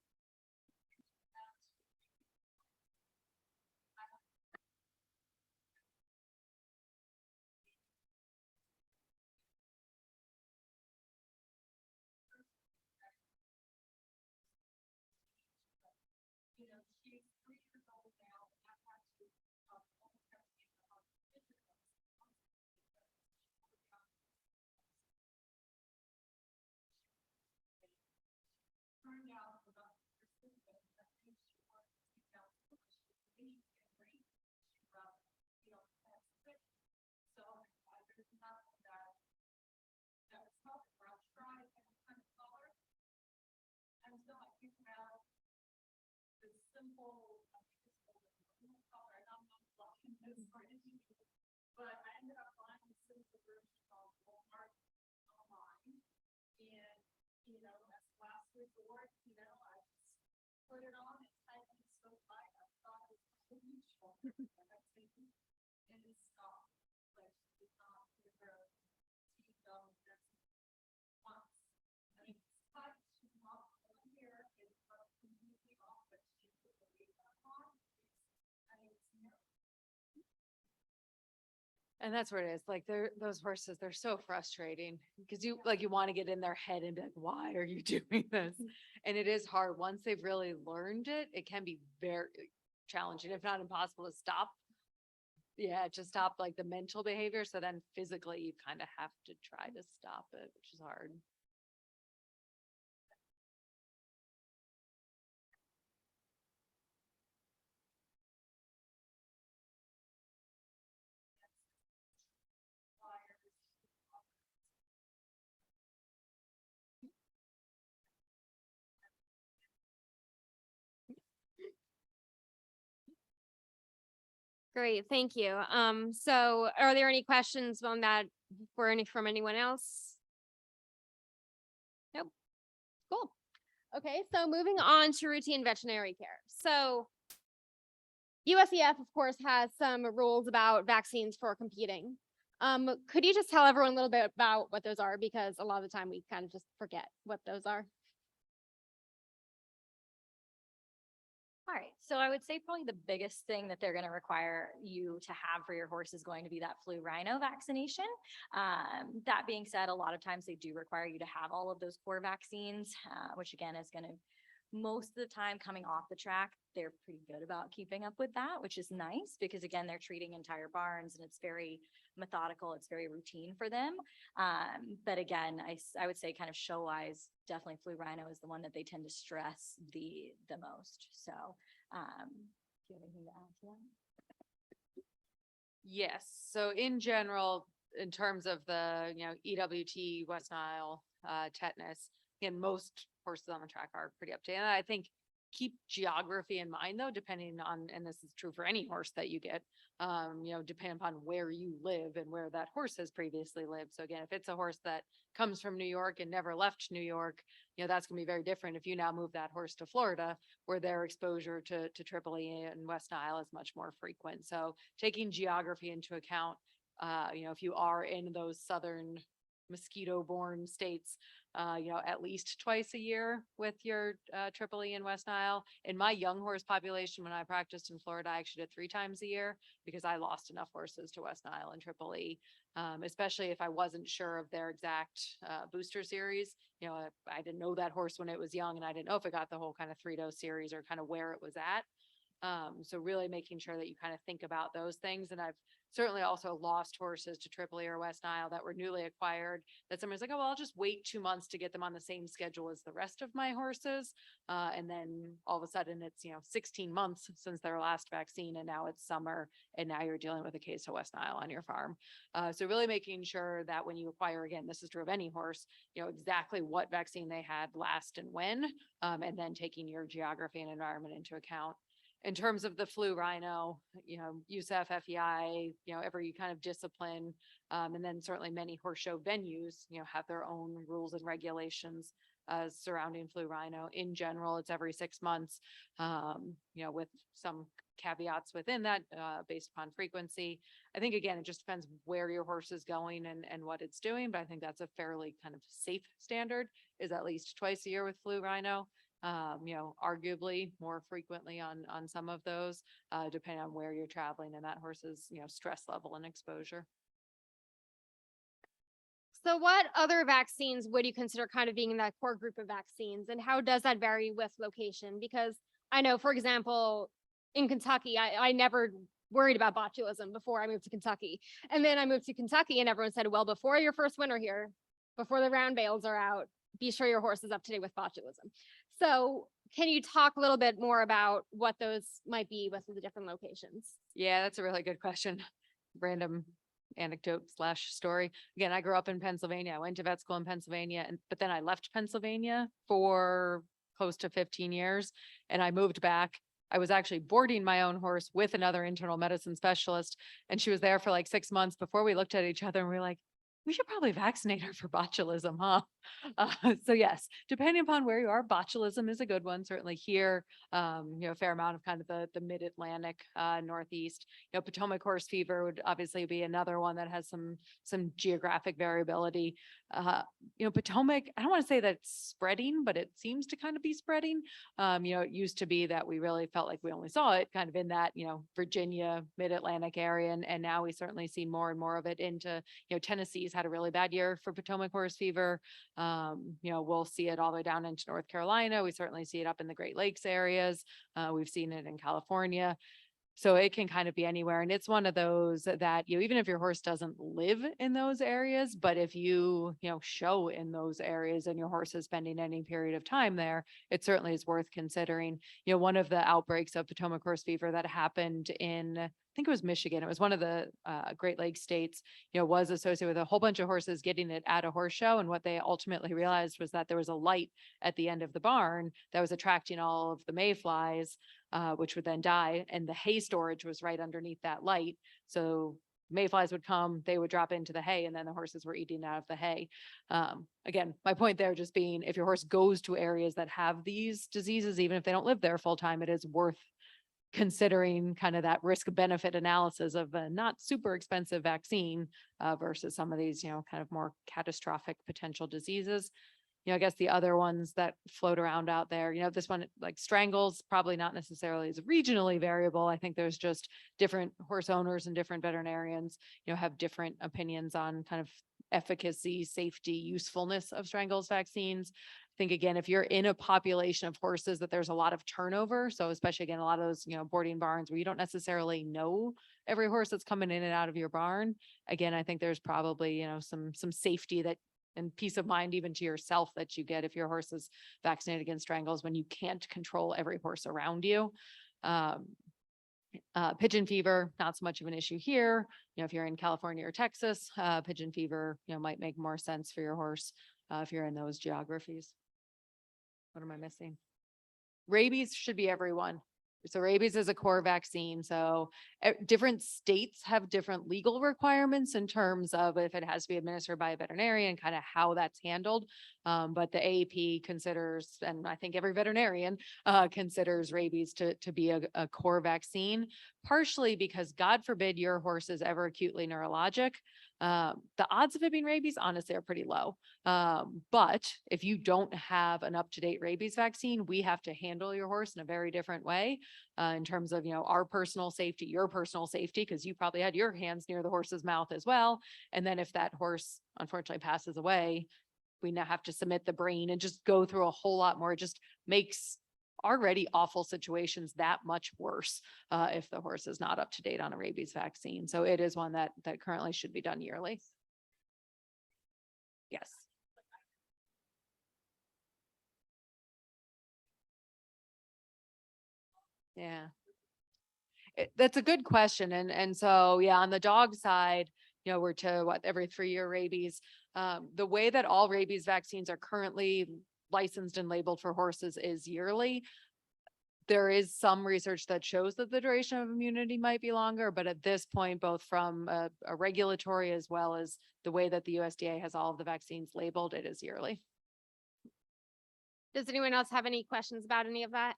but I ended up buying this simple version called Walmart online. And, you know, as last resort, you know, I just put it on and typed in so tight, I thought it was a huge shoulder. And it stopped, like, it's not the teeth going just once. And it's tight, she's not on here, it's completely off, but she put the weight back on. I mean, it's never. And that's what it is. Like those horses, they're so frustrating because you want to get in their head and be like, why are you doing this? And it is hard. Once they've really learned it, it can be very challenging, if not impossible to stop. Yeah, to stop like the mental behavior. So then physically you kind of have to try to stop it, which is hard. Great, thank you. So are there any questions on that from anyone else? Nope. Cool. Okay, so moving on to routine veterinary care. So USEF, of course, has some rules about vaccines for competing. Could you just tell everyone a little bit about what those are? Because a lot of the time we kind of just forget what those are. All right, so I would say probably the biggest thing that they're going to require you to have for your horse is going to be that flu rhino vaccination. That being said, a lot of times they do require you to have all of those core vaccines, which again is going to most of the time coming off the track, they're pretty good about keeping up with that, which is nice because again, they're treating entire barns and it's very methodical. It's very routine for them. But again, I would say kind of show wise, definitely flu rhino is the one that they tend to stress the most. So, do you have anything to add to that? Yes. So in general, in terms of the, EWT, West Nile, tetanus, again, most horses on the track are pretty up to date. And I think keep geography in mind though, depending on, and this is true for any horse that you get, depending upon where you live and where that horse has previously lived. So again, if it's a horse that comes from New York and never left New York, that's going to be very different if you now move that horse to Florida, where their exposure to Tripoli and West Nile is much more frequent. So taking geography into account, if you are in those southern mosquito-borne states, at least twice a year with your Tripoli and West Nile. In my young horse population, when I practiced in Florida, I actually did 3 times a year because I lost enough horses to West Nile and Tripoli, especially if I wasn't sure of their exact booster series. I didn't know that horse when it was young, and I didn't know if it got the whole kind of 3-dose series or kind of where it was at. So really making sure that you kind of think about those things. And I've certainly also lost horses to Tripoli or West Nile that were newly acquired that somebody's like, oh, well, I'll just wait 2 months to get them on the same schedule as the rest of my horses. And then all of a sudden it's, 16 months since their last vaccine and now it's summer and now you're dealing with a case of West Nile on your farm. So really making sure that when you acquire, again, this is true of any horse, exactly what vaccine they had last and when, and then taking your geography and environment into account. In terms of the flu rhino, USEF, FEI, every kind of discipline, and then certainly many horse show venues, have their own rules and regulations surrounding flu rhino. In general, it's every 6 months, with some caveats within that based upon frequency. I think, again, it just depends where your horse is going and what it's doing, but I think that's a fairly kind of safe standard, is at least twice a year with flu rhino. Arguably more frequently on some of those, depending on where you're traveling and that horse's, stress level and exposure. So what other vaccines would you consider kind of being in that core group of vaccines, and how does that vary with location? Because I know, for example, in Kentucky, I never worried about botulism before I moved to Kentucky. And then I moved to Kentucky and everyone said, well, before your first winter here, before the round bales are out, be sure your horse is up to date with botulism. So can you talk a little bit more about what those might be with the different locations? Yeah, that's a really good question. Random anecdote / story. Again, I grew up in Pennsylvania. I went to vet school in Pennsylvania, but then I left Pennsylvania for close to 15 years and I moved back I was actually boarding my own horse with another internal medicine specialist, and she was there for like 6 months before we looked at each other and we were like, we should probably vaccinate her for botulism, huh? So yes, depending upon where you are, botulism is a good one. Certainly here, a fair amount of kind of the mid-Atlantic, Northeast, Potomac horse fever would obviously be another one that has some geographic variability. Potomac, I don't want to say that it's spreading, but it seems to kind of be spreading. It used to be that we really felt like we only saw it kind of in that, Virginia, mid-Atlantic area. And now we certainly see more and more of it into, Tennessee's had a really bad year for Potomac horse fever. We'll see it all the way down into North Carolina. We certainly see it up in the Great Lakes areas. We've seen it in California. So it can kind of be anywhere. And it's one of those that, even if your horse doesn't live in those areas, but if you, show in those areas and your horse is spending any period of time there, it certainly is worth considering. One of the outbreaks of Potomac horse fever that happened in, I think it was Michigan. It was one of the Great Lakes states, was associated with a whole bunch of horses getting it at a horse show. And what they ultimately realized was that there was a light at the end of the barn that was attracting all of the mayflies, which would then die. And the hay storage was right underneath that light. So mayflies would come, they would drop into the hay, and then the horses were eating out of the hay. Again, my point there just being, if your horse goes to areas that have these diseases, even if they don't live there full time, it is worth considering kind of that risk benefit analysis of a not super expensive vaccine versus some of these, kind of more catastrophic potential diseases. I guess the other ones that float around out there, this one, like Strangles, probably not necessarily as regionally variable. I think there's just different horse owners and different veterinarians, have different opinions on kind of efficacy, safety, usefulness of Strangles vaccines. I think, again, if you're in a population of horses that there's a lot of turnover, so especially, again, a lot of those, boarding barns where you don't necessarily know every horse that's coming in and out of your barn. Again, I think there's probably, some safety that and peace of mind even to yourself that you get if your horse is vaccinated against Strangles when you can't control every horse around you. Pigeon fever, not so much of an issue here. If you're in California or Texas, pigeon fever, might make more sense for your horse if you're in those geographies. What am I missing? Rabies should be everyone. So rabies is a core vaccine. So different states have different legal requirements in terms of if it has to be administered by a veterinarian, kind of how that's handled. But the AAP considers, and I think every veterinarian considers rabies to be a core vaccine, partially because God forbid your horse is ever acutely neurologic. The odds of it being rabies, honestly, are pretty low. But if you don't have an up-to-date rabies vaccine, we have to handle your horse in a very different way in terms of, our personal safety, your personal safety, because you probably had your hands near the horse's mouth as well. And then if that horse unfortunately passes away, we now have to submit the brain and just go through a whole lot more. It just makes already awful situations that much worse if the horse is not up to date on a rabies vaccine. So it is one that currently should be done yearly. Yes. Yeah. That's a good question. And so, yeah, on the dog side, we're to every 3-year rabies. The way that all rabies vaccines are currently licensed and labeled for horses is yearly. There is some research that shows that the duration of immunity might be longer, but at this point, both from a regulatory as well as the way that the USDA has all of the vaccines labeled, it is yearly. Does anyone else have any questions about any of that?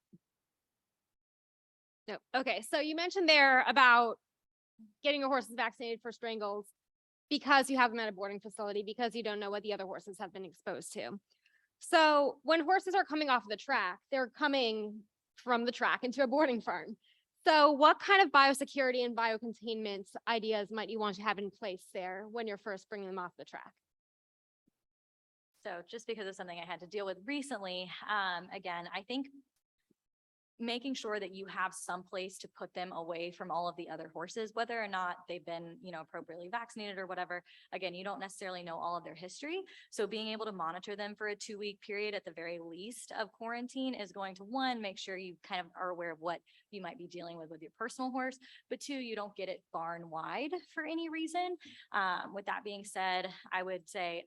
No. Okay. So you mentioned there about getting your horses vaccinated for Strangles because you have them at a boarding facility, because you don't know what the other horses have been exposed to. So when horses are coming off the track, they're coming from the track into a boarding farm. So what kind of biosecurity and biocontainment ideas might you want to have in place there when you're first bringing them off the track? So just because of something I had to deal with recently, again, I think making sure that you have some place to put them away from all of the other horses, whether or not they've been, appropriately vaccinated or whatever. Again, you don't necessarily know all of their history. So being able to monitor them for a 2-week period at the very least of quarantine is going to, one, make sure you kind of are aware of what you might be dealing with your personal horse, but 2, you don't get it barn wide for any reason. With that being said, I would say,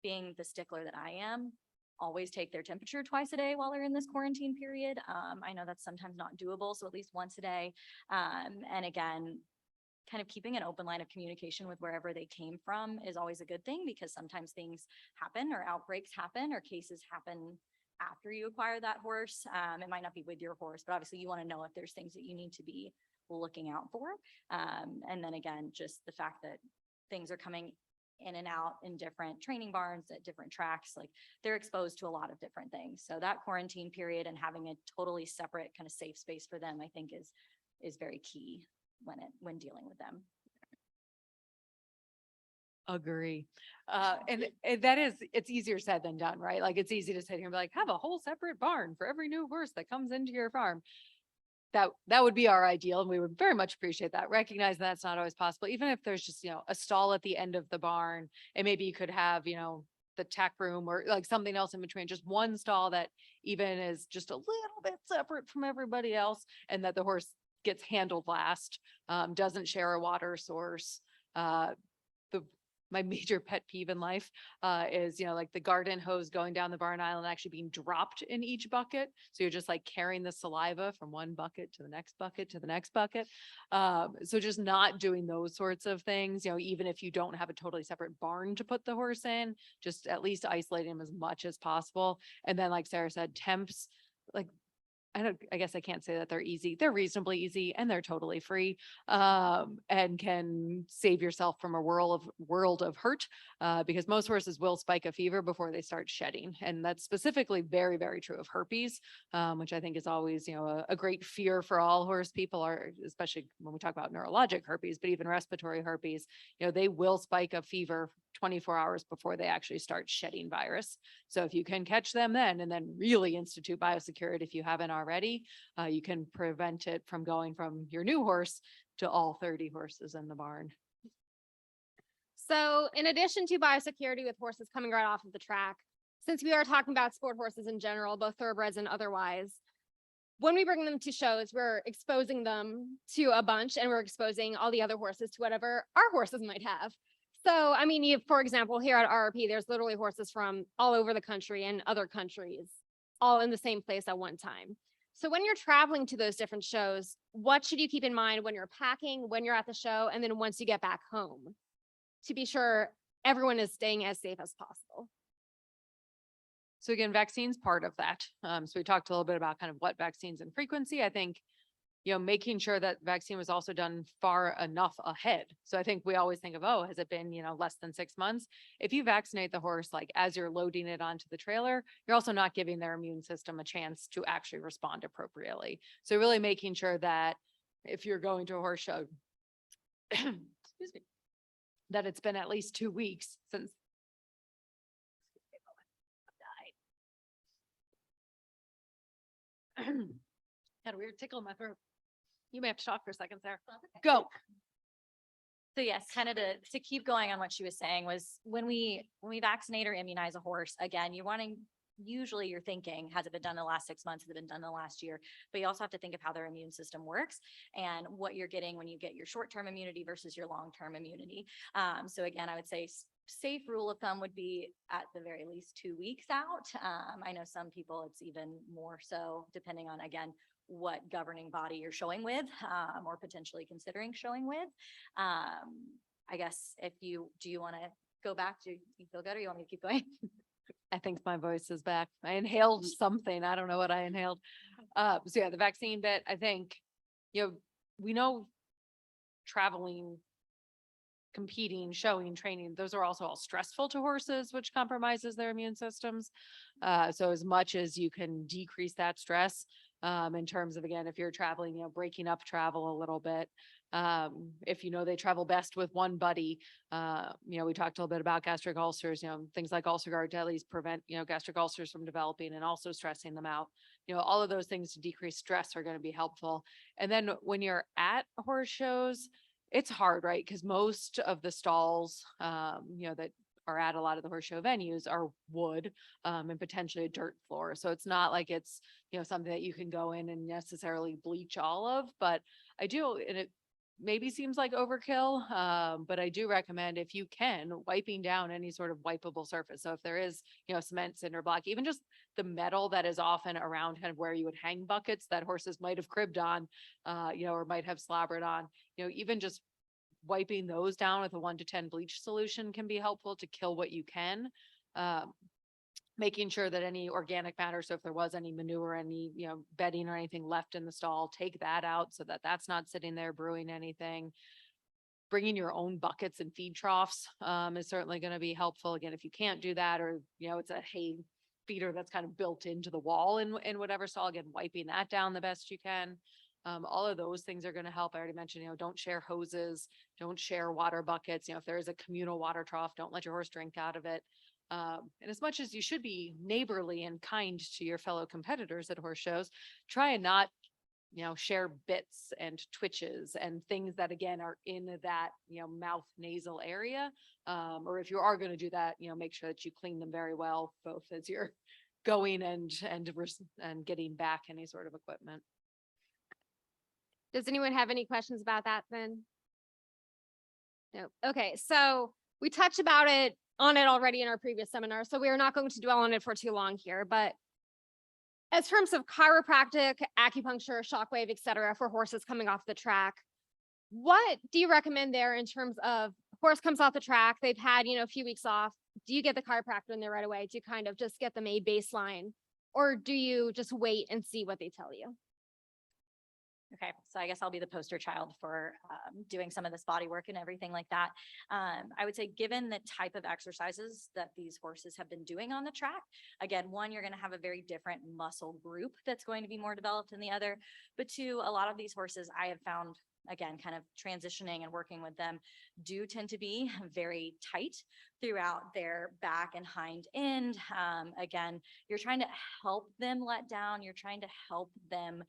being the stickler that I am, always take their temperature twice a day while they're in this quarantine period. I know that's sometimes not doable, so at least once a day. And again, kind of keeping an open line of communication with wherever they came from is always a good thing, because sometimes things happen or outbreaks happen or cases happen after you acquire that horse. It might not be with your horse, but obviously you want to know if there's things that you need to be looking out for. And then again, just the fact that things are coming in and out in different training barns at different tracks, like they're exposed to a lot of different things. So that quarantine period and having a totally separate kind of safe space for them, I think is very key when dealing with them. Agree. And that is, it's easier said than done, right? Like it's easy to sit here and be like, have a whole separate barn for every new horse that comes into your farm. That would be our ideal, and we would very much appreciate that. Recognize that's not always possible, even if there's just, a stall at the end of the barn, and maybe you could have, the tack room or like something else in between, just one stall that even is just a little bit separate from everybody else, and that the horse gets handled last, doesn't share a water source. My major pet peeve in life is, like the garden hose going down the barn aisle and actually being dropped in each bucket. So you're just like carrying the saliva from one bucket to the next bucket to the next bucket. So just not doing those sorts of things, even if you don't have a totally separate barn to put the horse in, just at least isolating them as much as possible. And then like Sarah said, temps, like I guess I can't say that they're easy. They're reasonably easy and they're totally free, and can save yourself from a world of hurt, because most horses will spike a fever before they start shedding. And that's specifically very, very true of herpes, which I think is always, a great fear for all horse people, are especially when we talk about neurologic herpes, but even respiratory herpes, they will spike a fever 24 hours before they actually start shedding virus. So if you can catch them then, and then really institute biosecurity if you haven't already, you can prevent it from going from your new horse to all 30 horses in the barn. So in addition to biosecurity with horses coming right off of the track, since we are talking about sport horses in general, both thoroughbreds and otherwise, when we bring them to shows, we're exposing them to a bunch, and we're exposing all the other horses to whatever our horses might have. So, I mean, for example, here at RRP, there's literally horses from all over the country and other countries, all in the same place at one time. So when you're traveling to those different shows, what should you keep in mind when you're packing, when you're at the show, and then once you get back home, to be sure everyone is staying as safe as possible? So again, vaccines part of that. So we talked a little bit about kind of what vaccines and frequency. I think, making sure that vaccine was also done far enough ahead. So I think we always think of, has it been, less than 6 months? If you vaccinate the horse, like as you're loading it onto the trailer, you're also not giving their immune system a chance to actually respond appropriately. So really making sure that if you're going to a horse show, excuse me, that it's been at least 2 weeks since. Had a weird tickle in my throat. You may have to talk for a second, Sarah. Go. So yes, kind of to keep going on what she was saying, was when we vaccinate or immunize a horse, again, usually you're thinking, has it been done in the last 6 months? Has it been done in the last year? But you also have to think of how their immune system works and what you're getting when you get your short-term immunity versus your long-term immunity. So again, I would say safe rule of thumb would be at the very least 2 weeks out. I know some people it's even more so, depending on, again, what governing body you're showing with, or potentially considering showing with. I guess do you want to go back? Do you feel good, or you want me to keep going? I think my voice is back. I inhaled something. I don't know what I inhaled. So yeah, the vaccine bit, I think, we know traveling, competing, showing, training, those are also all stressful to horses, which compromises their immune systems. So as much as you can decrease that stress, in terms of, again, if you're traveling, breaking up travel a little bit. If they travel best with one buddy, we talked a little bit about gastric ulcers, things like ulcer guard to at least prevent, gastric ulcers from developing and also stressing them out. All of those things to decrease stress are going to be helpful. And then when you're at horse shows, it's hard, right? Because most of the stalls, that are at a lot of the horse show venues are wood, and potentially a dirt floor. So it's not like it's, something that you can go in and necessarily bleach all of, but I do, and maybe seems like overkill. But I do recommend, if you can, wiping down any sort of wipeable surface. So if there is, cement, cinder block, even just the metal that is often around kind of where you would hang buckets that horses might have cribbed on, or might have slobbered on, even just wiping those down with a 1 to 10 bleach solution can be helpful to kill what you can. Making sure that any organic matter, so if there was any manure, any, bedding or anything left in the stall, take that out so that that's not sitting there brewing anything. Bringing your own buckets and feed troughs is certainly going to be helpful. Again, if you can't do that, or, it's a hay feeder that's kind of built into the wall in whatever stall, again, wiping that down the best you can. All of those things are going to help. I already mentioned, don't share hoses, don't share water buckets. If there is a communal water trough, don't let your horse drink out of it. And as much as you should be neighborly and kind to your fellow competitors at horse shows, try and not, share bits and twitches and things that, again, are in that, mouth nasal area. Or if you are going to do that, make sure that you clean them very well, both as you're going and getting back any sort of equipment. Does anyone have any questions about that then? No. Okay, so we touched on it already in our previous seminar, so we are not going to dwell on it for too long here, but as terms of chiropractic, acupuncture, shockwave, et cetera, for horses coming off the track, what do you recommend there in terms of horse comes off the track, they've had, a few weeks off, do you get the chiropractor in there right away? Do you kind of just get them a baseline, or do you just wait and see what they tell you? Okay, so I guess I'll be the poster child for doing some of this body work and everything like that. I would say, given the type of exercises that these horses have been doing on the track, again, one, you're going to have a very different muscle group that's going to be more developed than the other. But two, a lot of these horses I have found, again, kind of transitioning and working with them, do tend to be very tight throughout their back and hind end. Again, you're trying to help them let down. You're trying to help them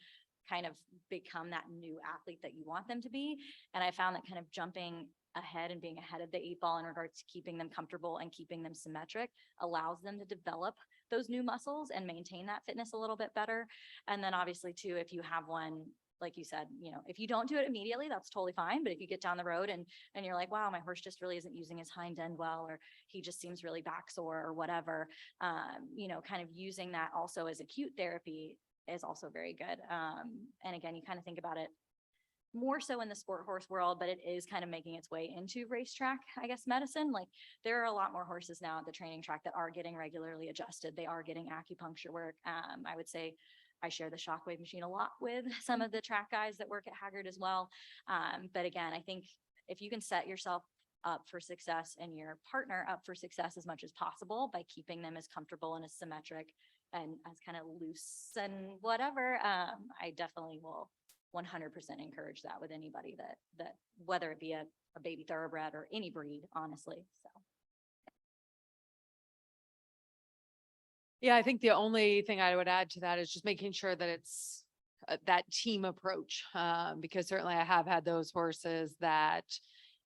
kind of become that new athlete that you want them to be. And I found that kind of jumping ahead and being ahead of the 8 ball in regards to keeping them comfortable and keeping them symmetric allows them to develop those new muscles and maintain that fitness a little bit better. And then obviously too, if you have one, like you said, if you don't do it immediately, that's totally fine. But if you get down the road and you're like, wow, my horse just really isn't using his hind end well, or he just seems really back sore or whatever, kind of using that also as acute therapy is also very good. And again, you kind of think about it more so in the sport horse world, but it is kind of making its way into racetrack, I guess, medicine. Like, there are a lot more horses now at the training track that are getting regularly adjusted. They are getting acupuncture work. I would say I share the shockwave machine a lot with some of the track guys that work at Hagyard as well. But again, I think if you can set yourself up for success and your partner up for success as much as possible by keeping them as comfortable and as symmetric and as kind of loose and whatever, I definitely will 100% encourage that with anybody that whether it be a baby thoroughbred or any breed, honestly. So. Yeah, I think the only thing I would add to that is just making sure that it's that team approach, because certainly I have had those horses that,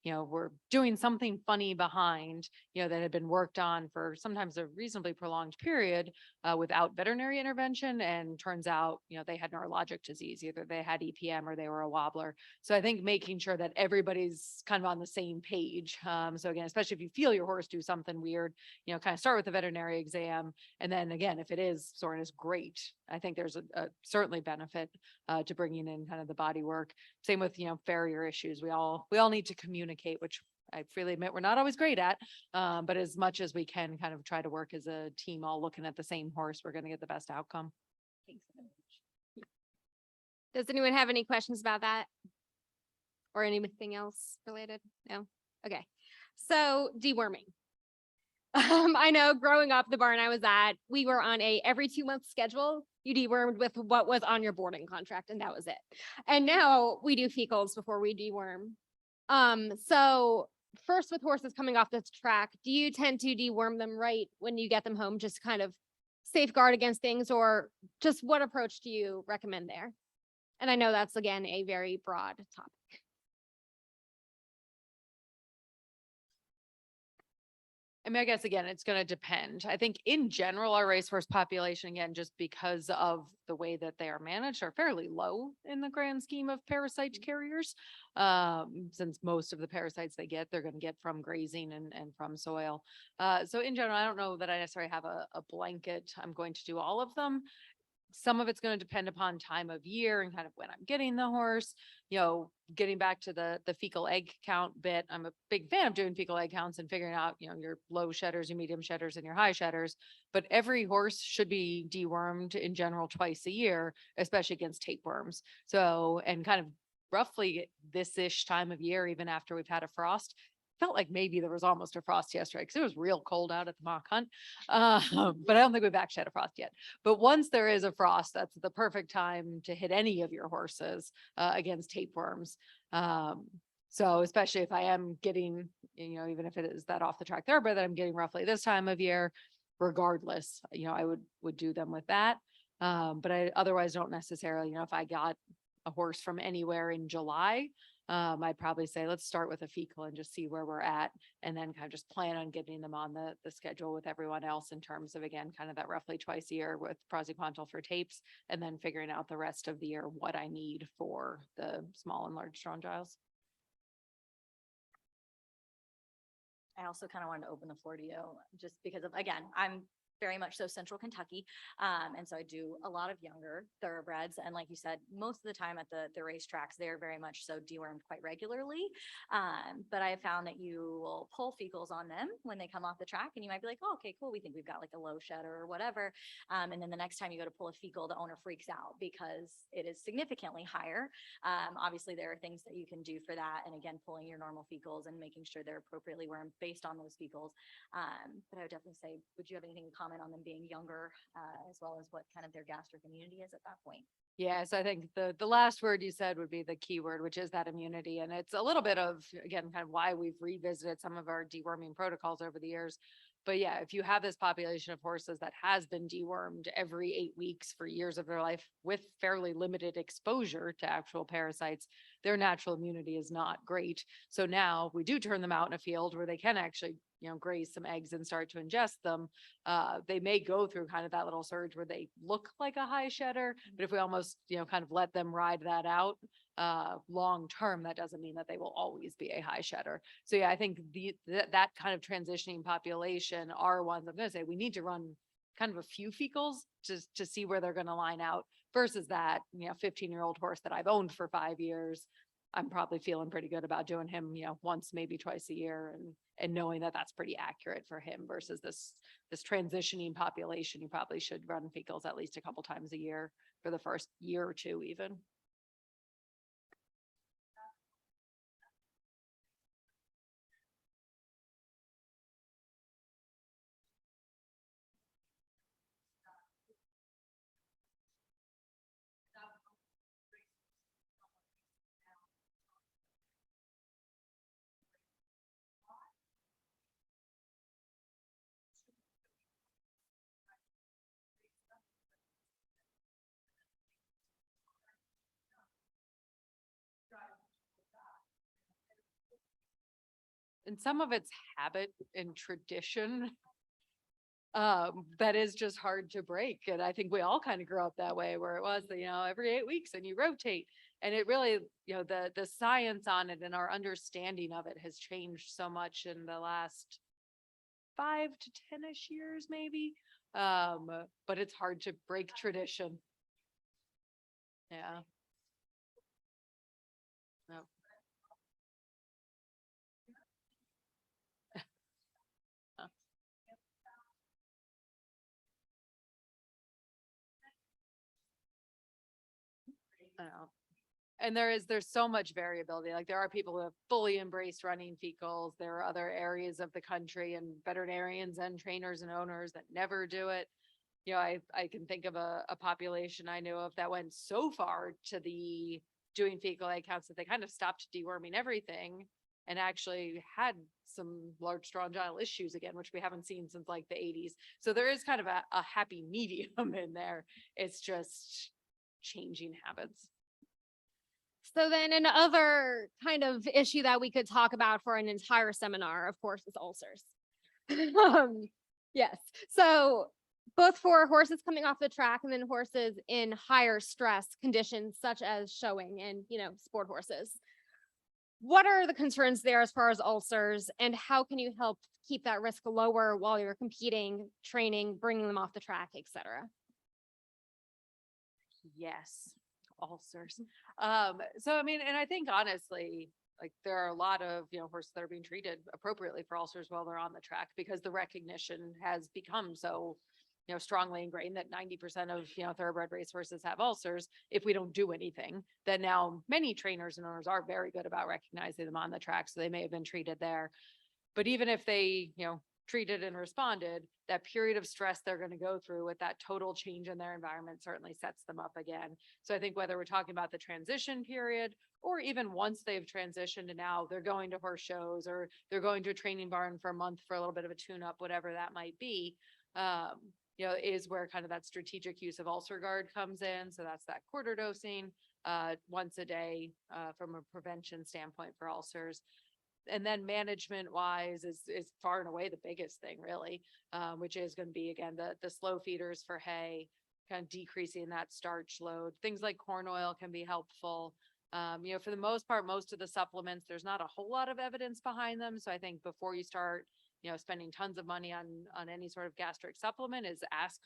were doing something funny behind, that had been worked on for sometimes a reasonably prolonged period without veterinary intervention. And turns out, they had neurologic disease. Either they had EPM or they were a wobbler. So I think making sure that everybody's kind of on the same page. So again, especially if you feel your horse do something weird, kind of start with the veterinary exam. And then again, if it is soreness, great. I think there's a certainly benefit to bringing in kind of the body work. Same with, farrier issues. We all need to communicate, which I freely admit we're not always great at, but as much as we can kind of try to work as a team, all looking at the same horse, we're going to get the best outcome. Thanks so much. Does anyone have any questions about that? Or anything else related? No? Okay. So deworming. I know growing up, the barn I was at, we were on a every 2 month schedule. You dewormed with what was on your boarding contract, and that was it. And now we do fecals before we deworm. So first, with horses coming off the track, do you tend to deworm them right when you get them home, just kind of safeguard against things, or just what approach do you recommend there? And I know that's, again, a very broad topic. I mean, I guess again, it's going to depend. I think in general, our racehorse population, again, just because of the way that they are managed, are fairly low in the grand scheme of parasite carriers. Since most of the parasites they get, they're going to get from grazing and from soil. So in general, I don't know that I necessarily have a blanket. I'm going to do all of them. Some of it's going to depend upon time of year and kind of when I'm getting the horse, getting back to the fecal egg count bit. I'm a big fan of doing fecal egg counts and figuring out, your low shedders, your medium shedders and your high shedders, but every horse should be dewormed in general twice a year, especially against tapeworms. So, and kind of roughly this-ish time of year, even after we've had a frost, felt like maybe there was almost a frost yesterday because it was real cold out at the mock hunt. But I don't think we've actually had a frost yet. But once there is a frost, that's the perfect time to hit any of your horses against tapeworms. So especially if I am getting, even if it is that off the track thoroughbred that I'm getting roughly this time of year, regardless, I would do them with that. But I otherwise don't necessarily, if I got a horse from anywhere in July, I'd probably say, let's start with a fecal and just see where we're at. And then kind of just plan on getting them on the schedule with everyone else in terms of, again, kind of that roughly twice a year with praziquantel for tapes, and then figuring out the rest of the year what I need for the small and large Strangles. I also kind of wanted to open the floor to you just because of, again, I'm very much so central Kentucky. And so I do a lot of younger thoroughbreds. And like you said, most of the time at the racetracks, they're very much so dewormed quite regularly. But I have found that you will pull fecals on them when they come off the track and you might be like, oh, okay, cool. We think we've got like a low shedder or whatever. And then the next time you go to pull a fecal, the owner freaks out because it is significantly higher. Obviously there are things that you can do for that. And again, pulling your normal fecals and making sure they're appropriately wormed based on those fecals. But I would definitely say, would you have anything to comment on them being younger, as well as what kind of their gastric immunity is at that point? Yes, I think the last word you said would be the key word, which is that immunity. And it's a little bit of, again, kind of why we've revisited some of our deworming protocols over the years. But yeah, if you have this population of horses that has been dewormed every 8 weeks for years of their life with fairly limited exposure to actual parasites, their natural immunity is not great. So now we do turn them out in a field where they can actually, graze some eggs and start to ingest them. They may go through kind of that little surge where they look like a high shedder, but if we almost, kind of let them ride that out, long term, that doesn't mean that they will always be a high shedder. So yeah, I think that kind of transitioning population are ones I'm going to say we need to run kind of a few fecals to see where they're going to line out versus that, 15-year-old horse that I've owned for 5 years. I'm probably feeling pretty good about doing him, once, maybe twice a year and knowing that that's pretty accurate for him versus this transitioning population. You probably should run fecals at least a couple times a year for the first year or two even. And some of it's habit and tradition that is just hard to break. And I think we all kind of grew up that way where it was, every 8 weeks and you rotate. And it really, the science on it and our understanding of it has changed so much in the last 5 to 10-ish years, maybe. But it's hard to break tradition. Yeah. No. I know. And there's so much variability. Like there are people who have fully embraced running fecals. There are other areas of the country and veterinarians and trainers and owners that never do it. I can think of a population I knew of that went so far to the doing fecal egg counts that they kind of stopped deworming everything and actually had some large strongyle issues again, which we haven't seen since like the 80s. So there is kind of a happy medium in there. It's just changing habits. So then another kind of issue that we could talk about for an entire seminar, of course, is ulcers. Yes, so both for horses coming off the track and then horses in higher stress conditions such as showing and, sport horses. What are the concerns there as far as ulcers, and how can you help keep that risk lower while you're competing, training, bringing them off the track, et cetera? Yes, ulcers. So I mean, and I think honestly, like there are a lot of, horses that are being treated appropriately for ulcers while they're on the track because the recognition has become so, strongly ingrained that 90% of, thoroughbred racehorses have ulcers. If we don't do anything, then now many trainers and owners are very good about recognizing them on the track. So they may have been treated there. But even if they, treated and responded, that period of stress they're going to go through with that total change in their environment certainly sets them up again. So I think whether we're talking about the transition period or even once they've transitioned and now they're going to horse shows or they're going to a training barn for a month for a little bit of a tune-up, whatever that might be, is where kind of that strategic use of ulcer guard comes in. So that's that quarter dosing once a day from a prevention standpoint for ulcers. And then management wise is far and away the biggest thing really, which is going to be, again, the slow feeders for hay, kind of decreasing that starch load. Things like corn oil can be helpful. For the most part, most of the supplements, there's not a whole lot of evidence behind them. So I think before you start, spending tons of money on any sort of gastric supplement, is ask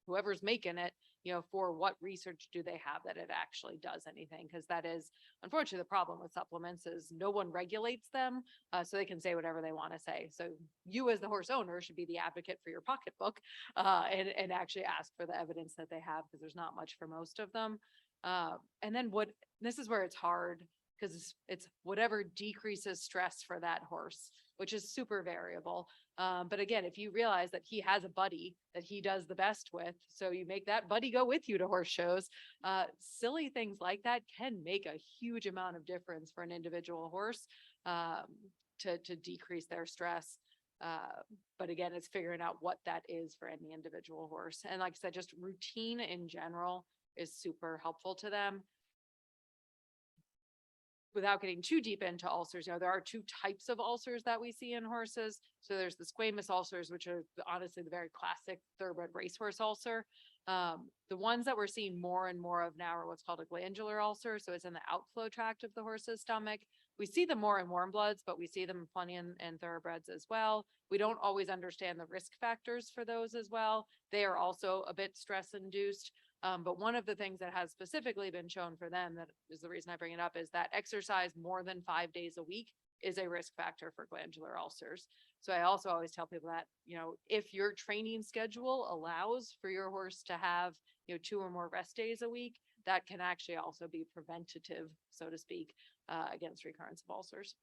whoever's making it, for what research do they have that it actually does anything? Because that is unfortunately the problem with supplements is no one regulates them, so they can say whatever they want to say. So you as the horse owner should be the advocate for your pocketbook and actually ask for the evidence that they have, because there's not much for most of them. And then this is where it's hard, because it's whatever decreases stress for that horse, which is super variable. But again, if you realize that he has a buddy that he does the best with, so you make that buddy go with you to horse shows, silly things like that can make a huge amount of difference for an individual horse to decrease their stress. But again, it's figuring out what that is for any individual horse. And like I said, just routine in general is super helpful to them. Without getting too deep into ulcers, there are two types of ulcers that we see in horses. So there's the squamous ulcers, which are honestly the very classic thoroughbred racehorse ulcer. The ones that we're seeing more and more of now are what's called a glandular ulcer. So it's in the outflow tract of the horse's stomach. We see them more in warm bloods, but we see them plenty in thoroughbreds as well. We don't always understand the risk factors for those as well. They are also a bit stress induced. But one of the things that has specifically been shown for them, that is the reason I bring it up, is that exercise more than 5 days a week is a risk factor for glandular ulcers. So I also always tell people that, if your training schedule allows for your horse to have, 2 or more rest days a week, that can actually also be preventative, so to speak, against recurrence of ulcers.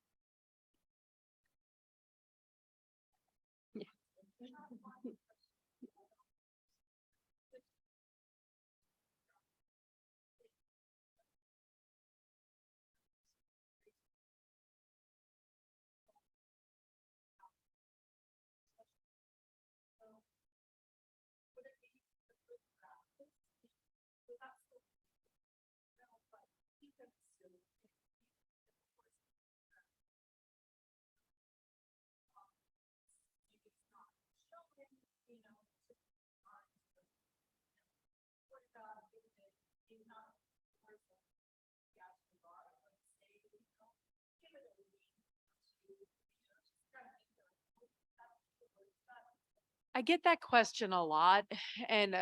Yeah. I get that question a lot, and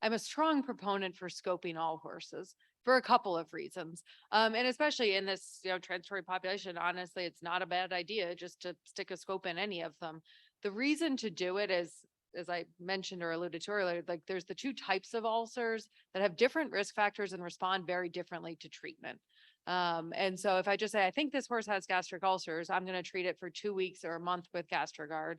I'm a strong proponent for scoping all horses for a couple of reasons. And especially in this, transitory population, honestly, it's not a bad idea just to stick a scope in any of them. The reason to do it is, as I mentioned or alluded to earlier, like there's the two types of ulcers that have different risk factors and respond very differently to treatment. And so if I just say, I think this horse has gastric ulcers, I'm going to treat it for 2 weeks or a month with GastroGuard.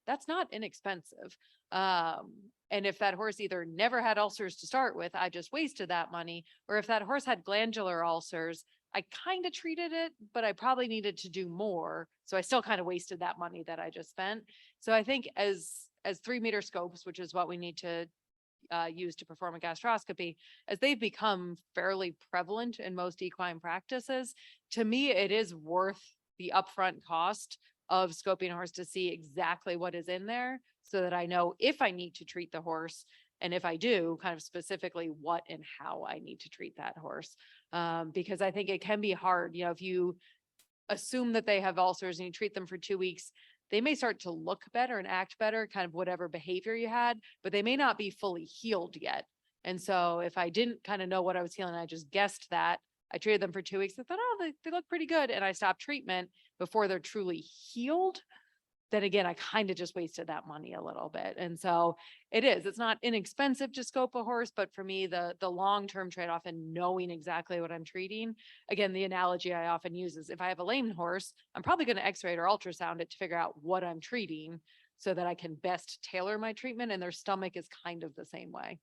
That's not inexpensive. And if that horse either never had ulcers to start with, I just wasted that money. Or if that horse had glandular ulcers, I kind of treated it, but I probably needed to do more. So I still kind of wasted that money that I just spent. So I think as 3-meter scopes, which is what we need to use to perform a gastroscopy, as they've become fairly prevalent in most equine practices, to me, it is worth the upfront cost of scoping a horse to see exactly what is in there so that I know if I need to treat the horse. And if I do, kind of specifically what and how I need to treat that horse. Because I think it can be hard, if you assume that they have ulcers and you treat them for 2 weeks, they may start to look better and act better, kind of whatever behavior you had, but they may not be fully healed yet. And so if I didn't kind of know what I was healing, I just guessed that, I treated them for 2 weeks. I thought, oh, they look pretty good. And I stopped treatment before they're truly healed. Then again, I kind of just wasted that money a little bit. And so it's not inexpensive to scope a horse, but for me, the long-term trade-off and knowing exactly what I'm treating, again, the analogy I often use is if I have a lame horse, I'm probably going to x-ray it or ultrasound it to figure out what I'm treating so that I can best tailor my treatment. And their stomach is kind of the same way.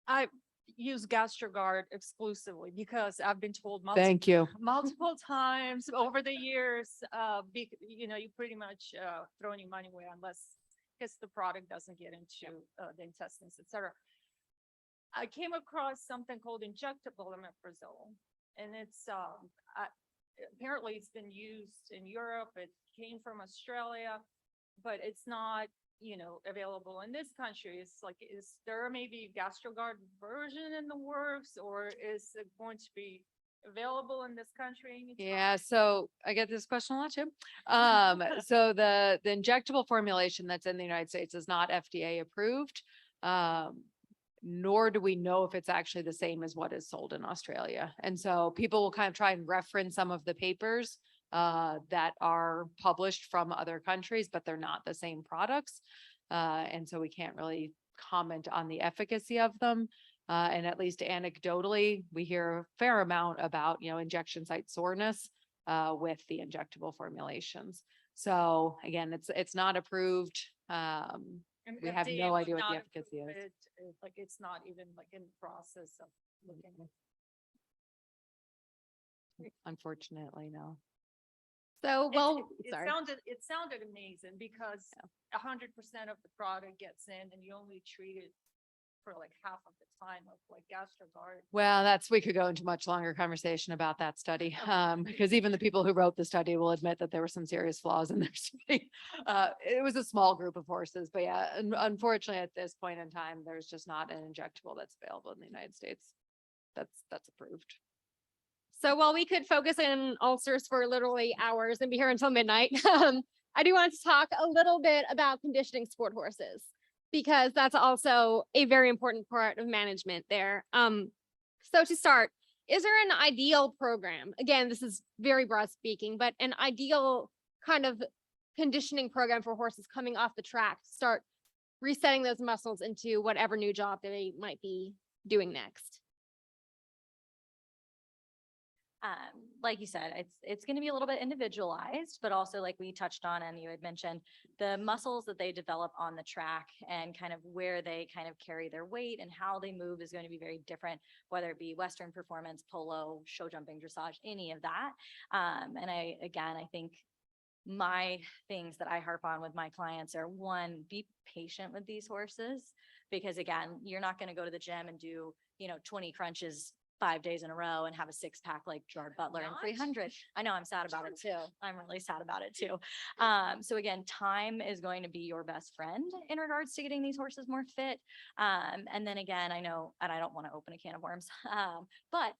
I use GastroGuard exclusively because I've been told Thank you. multiple times over the years, you pretty much throwing your money away unless because the product doesn't get into the intestines, etc. I came across something called injectable omeprazole, and it's apparently it's been used in Europe. It came from Australia, but it's not available in this country. It's like, is there maybe GastroGuard version in the works, or is it going to be available in this country anytime? Yeah, so I get this question a lot too. So the injectable formulation that's in the United States is not FDA approved. Nor do we know if it's actually the same as what is sold in Australia. And so people will kind of try and reference some of the papers that are published from other countries, but they're not the same products. And so we can't really comment on the efficacy of them. And at least anecdotally, we hear a fair amount about, injection site soreness with the injectable formulations. So again, it's not approved. And We have FDA no would idea what the not efficacy approve is. it, like it's not even like in the process of looking. Unfortunately, no. So, well, It sorry. sounded amazing because 100% of the product gets in and you only treat it for like half of the time of like GastroGuard. Well, we could go into much longer conversation about that study. Because even the people who wrote the study will admit that there were some serious flaws in their study. It was a small group of horses, but yeah, unfortunately at this point in time, there's just not an injectable that's available in the United States. That's approved. So while we could focus on ulcers for literally hours and be here until midnight, I do want to talk a little bit about conditioning sport horses, because that's also a very important part of management there. So to start, is there an ideal program? Again, this is very broad speaking, but an ideal kind of conditioning program for horses coming off the track to start resetting those muscles into whatever new job they might be doing next? Like you said, it's going to be a little bit individualized, but also like we touched on and you had mentioned, the muscles that they develop on the track and kind of where they kind of carry their weight and how they move is going to be very different, whether it be Western performance, polo, show jumping, dressage, any of that. And I think my things that I harp on with my clients are, one, be patient with these horses, because again, you're not going to go to the gym and do, 20 crunches 5 days in a row and have a 6-pack like Gerard Butler and 300. I know, I'm sad about it too. I'm really sad about it too. So again, time is going to be your best friend in regards to getting these horses more fit. And then again, I know, and I don't want to open a can of worms, but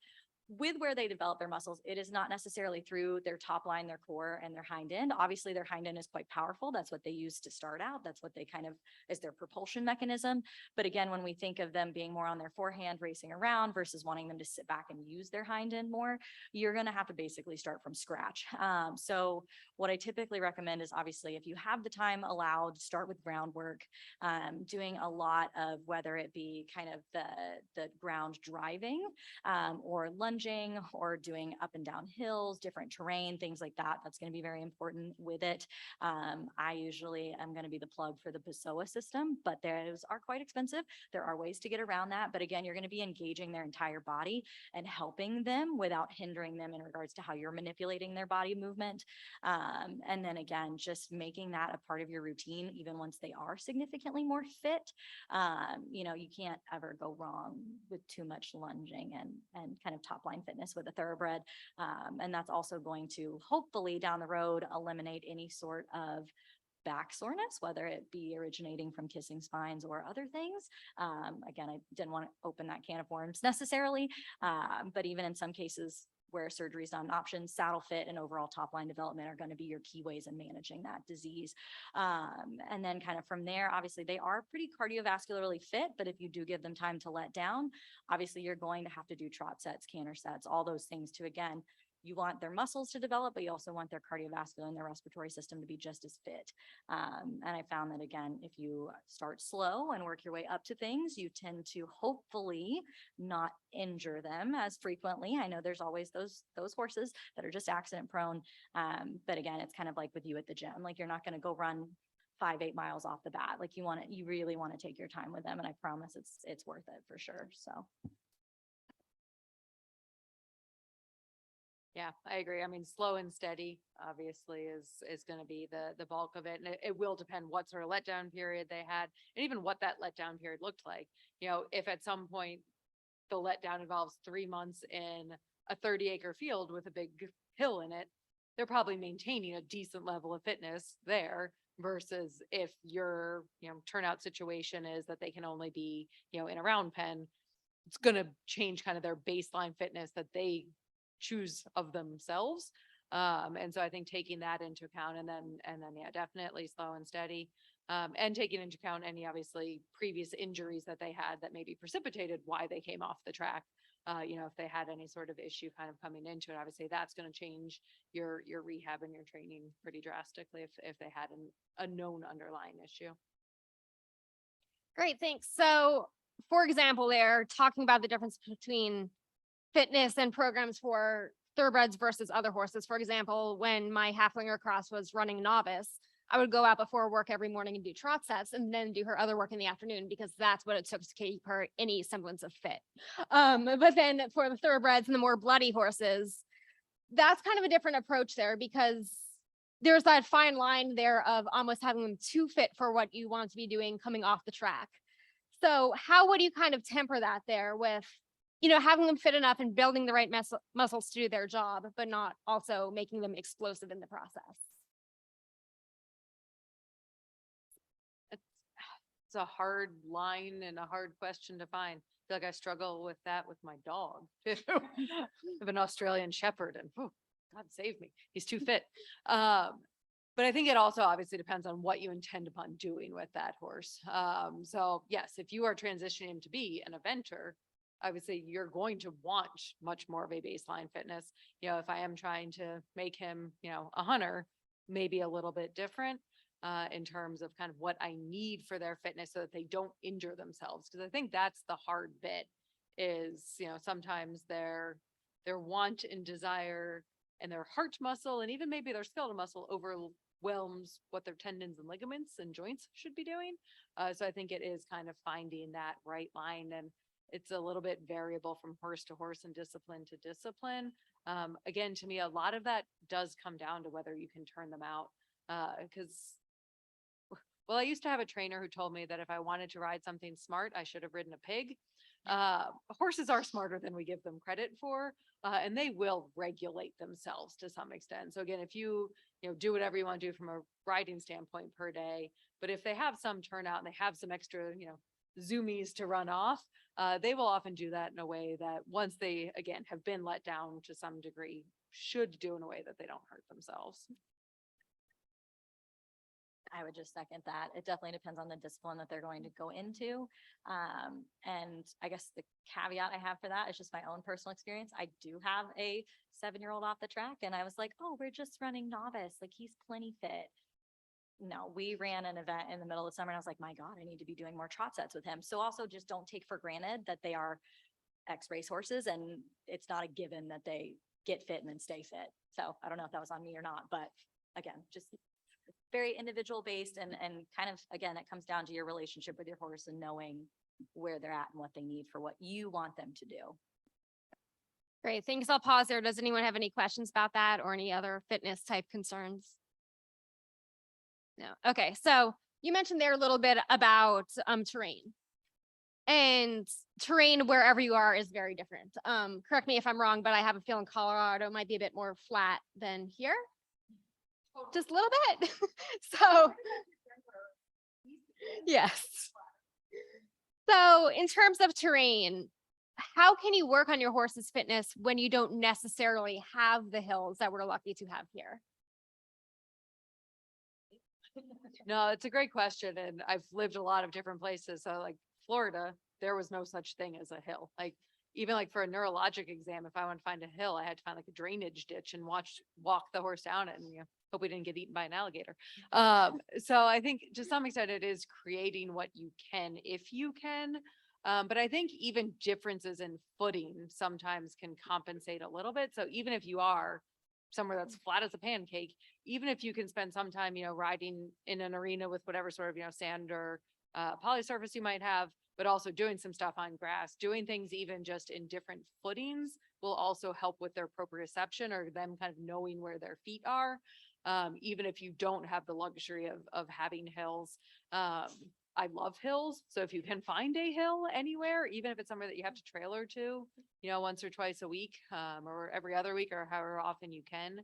with where they develop their muscles, it is not necessarily through their top line, their core, and their hind end. Obviously, their hind end is quite powerful. That's what they use to start out. That's what they kind of is their propulsion mechanism. But again, when we think of them being more on their forehand, racing around versus wanting them to sit back and use their hind end more, you're going to have to basically start from scratch. So what I typically recommend is, obviously, if you have the time allowed, start with groundwork, doing a lot of whether it be kind of the ground driving or lunging lunging or doing up and down hills, different terrain, things like that. That's going to be very important with it. I usually am going to be the plug for the PSOA system, but those are quite expensive. There are ways to get around that. But again, you're going to be engaging their entire body and helping them without hindering them in regards to how you're manipulating their body movement. And then again, just making that a part of your routine, even once they are significantly more fit. You know, you can't ever go wrong with too much lunging and kind of top line fitness with a thoroughbred. And that's also going to hopefully down the road eliminate any sort of back soreness, whether it be originating from kissing spines or other things. Again, I didn't want to open that can of worms necessarily, but even in some cases where surgery is not an option, saddle fit and overall top line development are going to be your key ways in managing that disease. And then kind of from there, obviously they are pretty cardiovascularly fit, but if you do give them time to let down, obviously you're going to have to do trot sets, canter sets, all those things to, again, you want their muscles to develop, but you also want their cardiovascular and their respiratory system to be just as fit. And I found that, again, if you start slow and work your way up to things, you tend to hopefully not injure them as frequently. I know there's always those horses that are just accident prone. But again, it's kind of like with you at the gym, like you're not going to go run 5-8 miles off the bat. Like you really want to take your time with them. And I promise it's worth it for sure. So. Yeah, I agree. I mean, slow and steady obviously is going to be the bulk of it. And it will depend what sort of letdown period they had and even what that letdown period looked like. You know, if at some point the letdown involves 3 months in a 30-acre field with a big hill in it, they're probably maintaining a decent level of fitness there versus if your, turnout situation is that they can only be, in a round pen, it's going to change kind of their baseline fitness that they choose of themselves. And so I think taking that into account and then yeah, definitely slow and steady. And taking into account any obviously previous injuries that they had that maybe precipitated why they came off the track. If they had any sort of issue kind of coming into it, obviously that's going to change your rehab and your training pretty drastically if they had a known underlying issue. Great, thanks. So for example, they're talking about the difference between fitness and programs for thoroughbreds versus other horses. For example, when my Haflinger cross was running novice, I would go out before work every morning and do trot sets and then do her other work in the afternoon because that's what it took to keep her any semblance of fit. But then for the thoroughbreds and the more bloody horses, that's kind of a different approach there because there's that fine line there of almost having them too fit for what you want to be doing coming off the track. So how would you kind of temper that there with having them fit enough and building the right muscles to do their job, but not also making them explosive in the process? It's a hard line and a hard question to find. I feel like I struggle with that with my dog too. I have an Australian Shepherd and God save me, he's too fit. But I think it also obviously depends on what you intend upon doing with that horse. So yes, if you are transitioning him to be an eventer, obviously you're going to want much more of a baseline fitness. If I am trying to make him, a hunter, maybe a little bit different in terms of kind of what I need for their fitness so that they don't injure themselves. Because I think that's the hard bit is, sometimes their want and desire and their heart muscle and even maybe their skeletal muscle overwhelms what their tendons and ligaments and joints should be doing. So I think it is kind of finding that right line, and it's a little bit variable from horse to horse and discipline to discipline. Again, to me, a lot of that does come down to whether you can turn them out. Well, I used to have a trainer who told me that if I wanted to ride something smart, I should have ridden a pig. Horses are smarter than we give them credit for, and they will regulate themselves to some extent. So again, if you do whatever you want to do from a riding standpoint per day, but if they have some turnout and they have some extra, zoomies to run off, they will often do that in a way that once they, again, have been let down to some degree, should do in a way that they don't hurt themselves. I would just second that. It definitely depends on the discipline that they're going to go into. And I guess the caveat I have for that is just my own personal experience. I do have a 7-year-old off the track and I was like, oh, we're just running novice. Like he's plenty fit. No, we ran an event in the middle of the summer and I was like, my God, I need to be doing more trot sets with him. So also just don't take for granted that they are X racehorses, and it's not a given that they get fit and then stay fit. So I don't know if that was on me or not, but again, just very individual based and kind of, again, it comes down to your relationship with your horse and knowing where they're at and what they need for what you want them to do. Great, thanks. I'll pause there. Does anyone have any questions about that or any other fitness type concerns? No. Okay, so you mentioned there a little bit about terrain. And terrain wherever you are is very different. Correct me if I'm wrong, but I have a feeling Colorado might be a bit more flat than here. Just a little bit. So, yes. So in terms of terrain, how can you work on your horse's fitness when you don't necessarily have the hills that we're lucky to have here? No, it's a great question. And I've lived a lot of different places. So like Florida, there was no such thing as a hill. Like even like for a neurologic exam, if I want to find a hill, I had to find like a drainage ditch and walk the horse down it and hope we didn't get eaten by an alligator. So I think to some extent it is creating what you can, if you can. But I think even differences in footing sometimes can compensate a little bit. So even if you are somewhere that's flat as a pancake, even if you can spend some time, riding in an arena with whatever sort of, sand or poly surface you might have, but also doing some stuff on grass, doing things even just in different footings will also help with their proprioception or them kind of knowing where their feet are. Even if you don't have the luxury of having hills. I love hills. So if you can find a hill anywhere, even if it's somewhere that you have to trailer to, once or twice a week, or every other week or however often you can,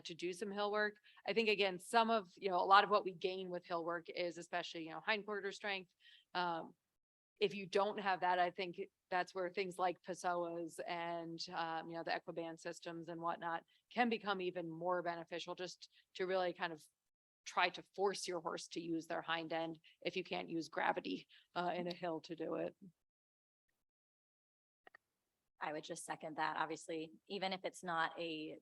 to do some hill work. I think again, some of, a lot of what we gain with hill work is especially, hindquarter strength. If you don't have that, I think that's where things like Pessoas and, the Equiband systems and whatnot can become even more beneficial just to really kind of try to force your horse to use their hind end if you can't use gravity in a hill to do it. I would just second that. Obviously, even if it's not a,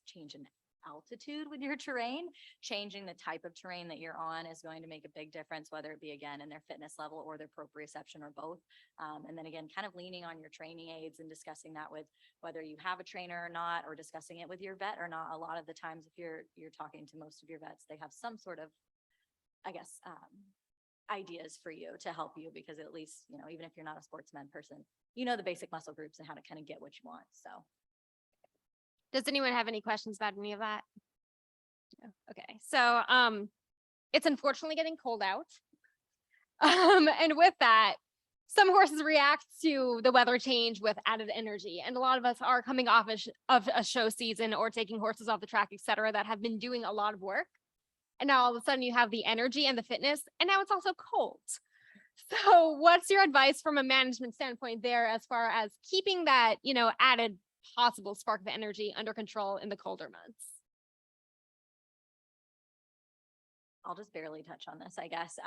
change in altitude with your terrain, changing the type of terrain that you're on is going to make a big difference, whether it be again in their fitness level or their proprioception or both. And then again, kind of leaning on your training aids and discussing that with whether you have a trainer or not, or discussing it with your vet or not. A lot of the times, if you're talking to most of your vets, they have some sort of, ideas for you to help you, because at least, even if you're not a sportsman person, the basic muscle groups and how to kind of get what you want. So. Does anyone have any questions about any of that? No. Okay, so it's unfortunately getting cold out. And with that, some horses react to the weather change with added energy. And a lot of us are coming off of a show season or taking horses off the track, et cetera, that have been doing a lot of work. And now all of a sudden you have the energy and the fitness, and now it's also cold. So what's your advice from a management standpoint there as far as keeping that, added possible spark of energy under control in the colder months? I'll just barely touch on this, I guess.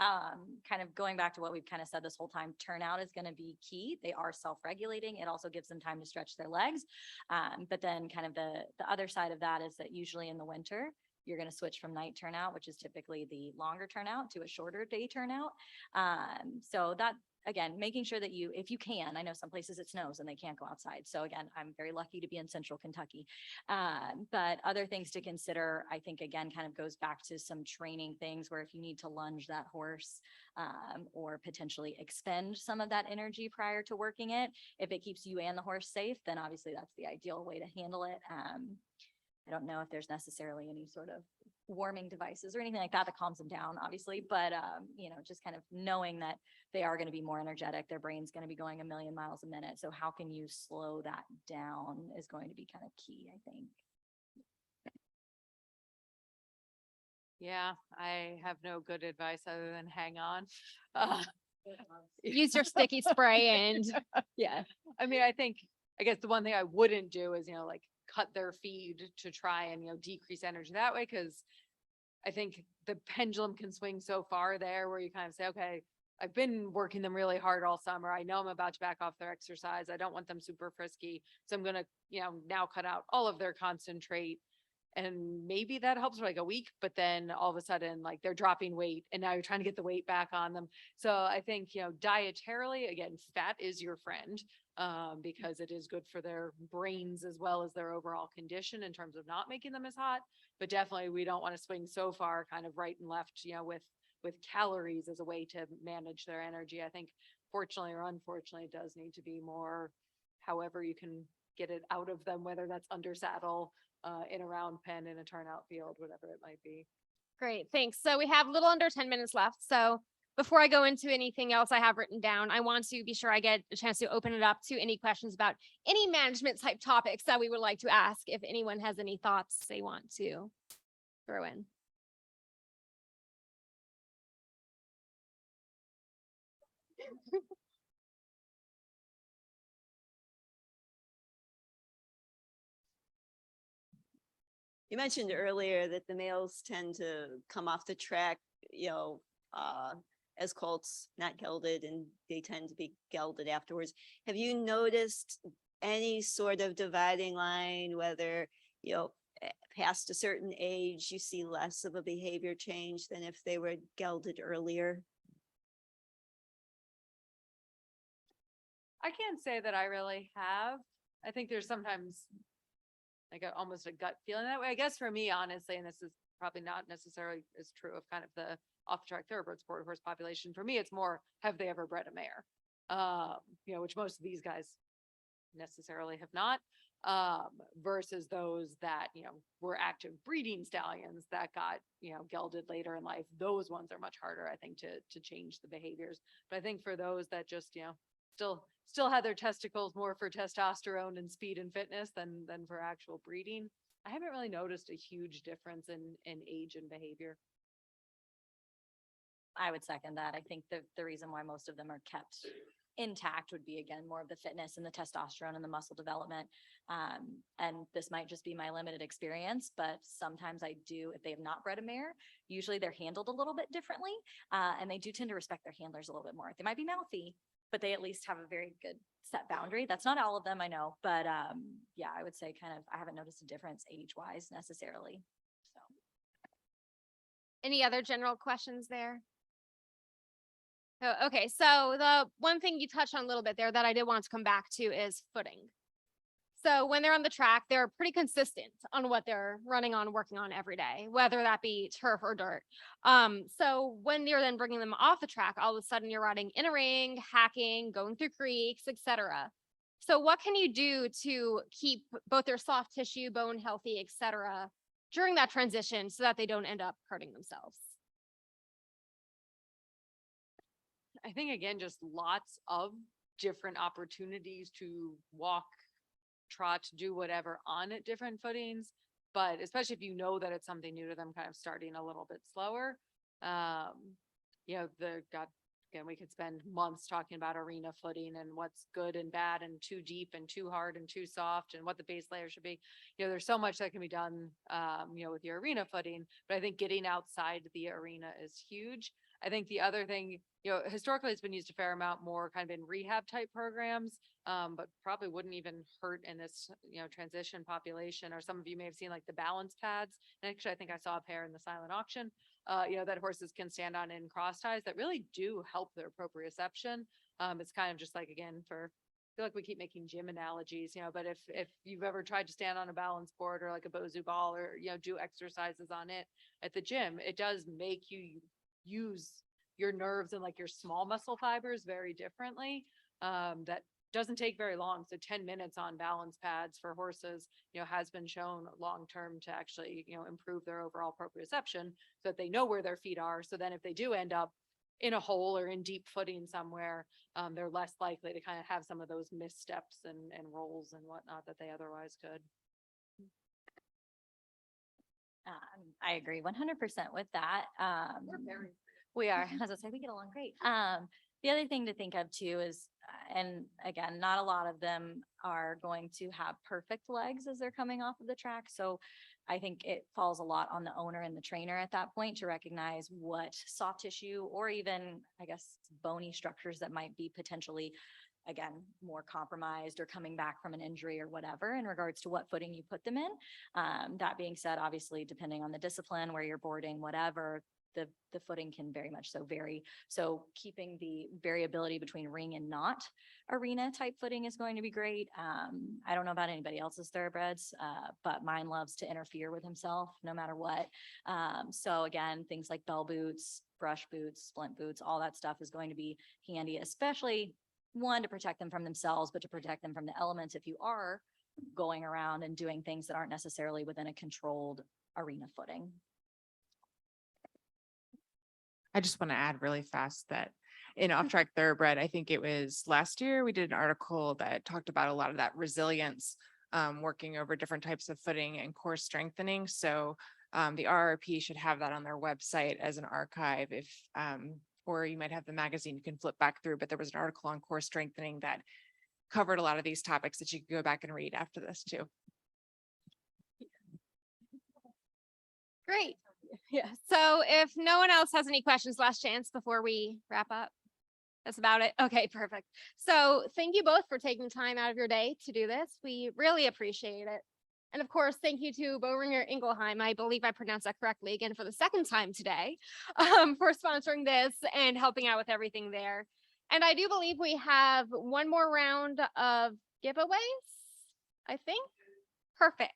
Kind of going back to what we've kind of said this whole time, turnout is going to be key. They are self-regulating. It also gives them time to stretch their legs. But then kind of the other side of that is that usually in the winter, you're going to switch from night turnout, which is typically the longer turnout, to a shorter day turnout. So that, again, making sure that if you can, I know some places it snows and they can't go outside. So again, I'm very lucky to be in central Kentucky. But other things to consider, I think, again, kind of goes back to some training things where if you need to lunge that horse or potentially expend some of that energy prior to working it, if it keeps you and the horse safe, then obviously that's the ideal way to handle it. I don't know if there's necessarily any sort of warming devices or anything like that calms them down, obviously, but just kind of knowing that they are going to be more energetic, their brain's going to be going 1,000,000 miles a minute. So how can you slow that down is going to be kind of key, I think. Yeah, I have no good advice other than hang on. Use your sticky spray and yeah. I mean, I guess the one thing I wouldn't do is, cut their feed to try and, decrease energy that way. Cause I think the pendulum can swing so far there where you kind of say, okay, I've been working them really hard all summer. I know I'm about to back off their exercise. I don't want them super frisky. So I'm going to, now cut out all of their concentrate. And maybe that helps for like a week, but then all of a sudden, like they're dropping weight and now you're trying to get the weight back on them. So I think, dietarily, again, fat is your friend. because it is good for their brains as well as their overall condition in terms of not making them as hot. But definitely we don't want to swing so far kind of right and left, with calories as a way to manage their energy. I think fortunately or unfortunately, it does need to be more however you can get it out of them, whether that's under saddle, in a round pen, in a turnout field, whatever it might be. Great, thanks. So we have a little under 10 minutes left. So before I go into anything else I have written down, I want to be sure I get a chance to open it up to any questions about any management type topics that we would like to ask. If anyone has any thoughts they want to throw in. You mentioned earlier that the males tend to come off the track, as colts, not gelded, and they tend to be gelded afterwards. Have you noticed any sort of dividing line, whether, past a certain age, you see less of a behavior change than if they were gelded earlier? I can't say that I really have. I think there's sometimes like almost a gut feeling that way. I guess for me, honestly, and this is probably not necessarily as true of kind of the off-the-track thoroughbred sport horse population. For me, it's more, have they ever bred a mare? Which most of these guys necessarily have not, versus those that, were active breeding stallions that got, gelded later in life. Those ones are much harder, I think, to change the behaviors. But I think for those that just, still had their testicles more for testosterone and speed and fitness than for actual breeding, I haven't really noticed a huge difference in age and behavior. I would second that. I think the reason why most of them are kept intact would be, again, more of the fitness and the testosterone and the muscle development. And this might just be my limited experience, but sometimes I do, if they have not bred a mare, usually they're handled a little bit differently. And they do tend to respect their handlers a little bit more. They might be mouthy, but they at least have a very good set boundary. That's not all of them, I know, but yeah, I would say I haven't noticed a difference age-wise necessarily. So. Any other general questions there? Oh, okay, so the one thing you touched on a little bit there that I did want to come back to is footing. So when they're on the track, they're pretty consistent on what they're running on, working on every day, whether that be turf or dirt. So when you're then bringing them off the track, all of a sudden you're riding in a ring, hacking, going through creeks, etc. So what can you do to keep both their soft tissue, bone healthy, etc. during that transition so that they don't end up hurting themselves? I think, again, just lots of different opportunities to walk, trot, do whatever on at different footings. But especially if you know that it's something new to them, kind of starting a little bit slower. Again, we could spend months talking about arena footing and what's good and bad and too deep and too hard and too soft and what the base layer should be. There's so much that can be done, with your arena footing, but I think getting outside the arena is huge. I think the other thing, historically it's been used a fair amount more kind of in rehab type programs, but probably wouldn't even hurt in this, transition population. Or some of you may have seen like the balance pads. And actually, I think I saw a pair in the silent auction, that horses can stand on in cross ties that really do help their proprioception. It's kind of just like, again, I feel like we keep making gym analogies, but if you've ever tried to stand on a balance board or like a Bozu ball or, do exercises on it at the gym, it does make you use your nerves and like your small muscle fibers very differently. That doesn't take very long. So 10 minutes on balance pads for horses, has been shown long-term to actually, improve their overall proprioception so that they know where their feet are. So then if they do end up in a hole or in deep footing somewhere, they're less likely to kind of have some of those missteps and rolls and whatnot that they otherwise could. I agree 100% with that. We are, as I say, we get along great. The other thing to think of too is, and again, not a lot of them are going to have perfect legs as they're coming off of the track. So I think it falls a lot on the owner and the trainer at that point to recognize what soft tissue or even, I guess, bony structures that might be potentially, again, more compromised or coming back from an injury or whatever in regards to what footing you put them in. That being said, obviously, depending on the discipline, where you're boarding, whatever, the footing can very much so vary. So keeping the variability between ring and not arena type footing is going to be great. I don't know about anybody else's thoroughbreds, but mine loves to interfere with himself no matter what. So again, things like bell boots, brush boots, splint boots, all that stuff is going to be handy, especially one, to protect them from themselves, but to protect them from the elements if you are going around and doing things that aren't necessarily within a controlled arena footing. I just want to add really fast that in off-track thoroughbred, I think it was last year, we did an article that talked about a lot of that resilience, working over different types of footing and core strengthening. So the RRP should have that on their website as an archive if, or you might have the magazine you can flip back through, but there was an article on core strengthening that covered a lot of these topics that you could go back and read after this too. Great. Yeah. So if no one else has any questions, last chance before we wrap up. That's about it. Okay, perfect. So thank you both for taking time out of your day to do this. We really appreciate it. And of course, thank you to Boehringer-Ingelheim. I believe I pronounced that correctly again for the second time today, for sponsoring this and helping out with everything there. And I do believe we have one more round of giveaways, I think. Perfect.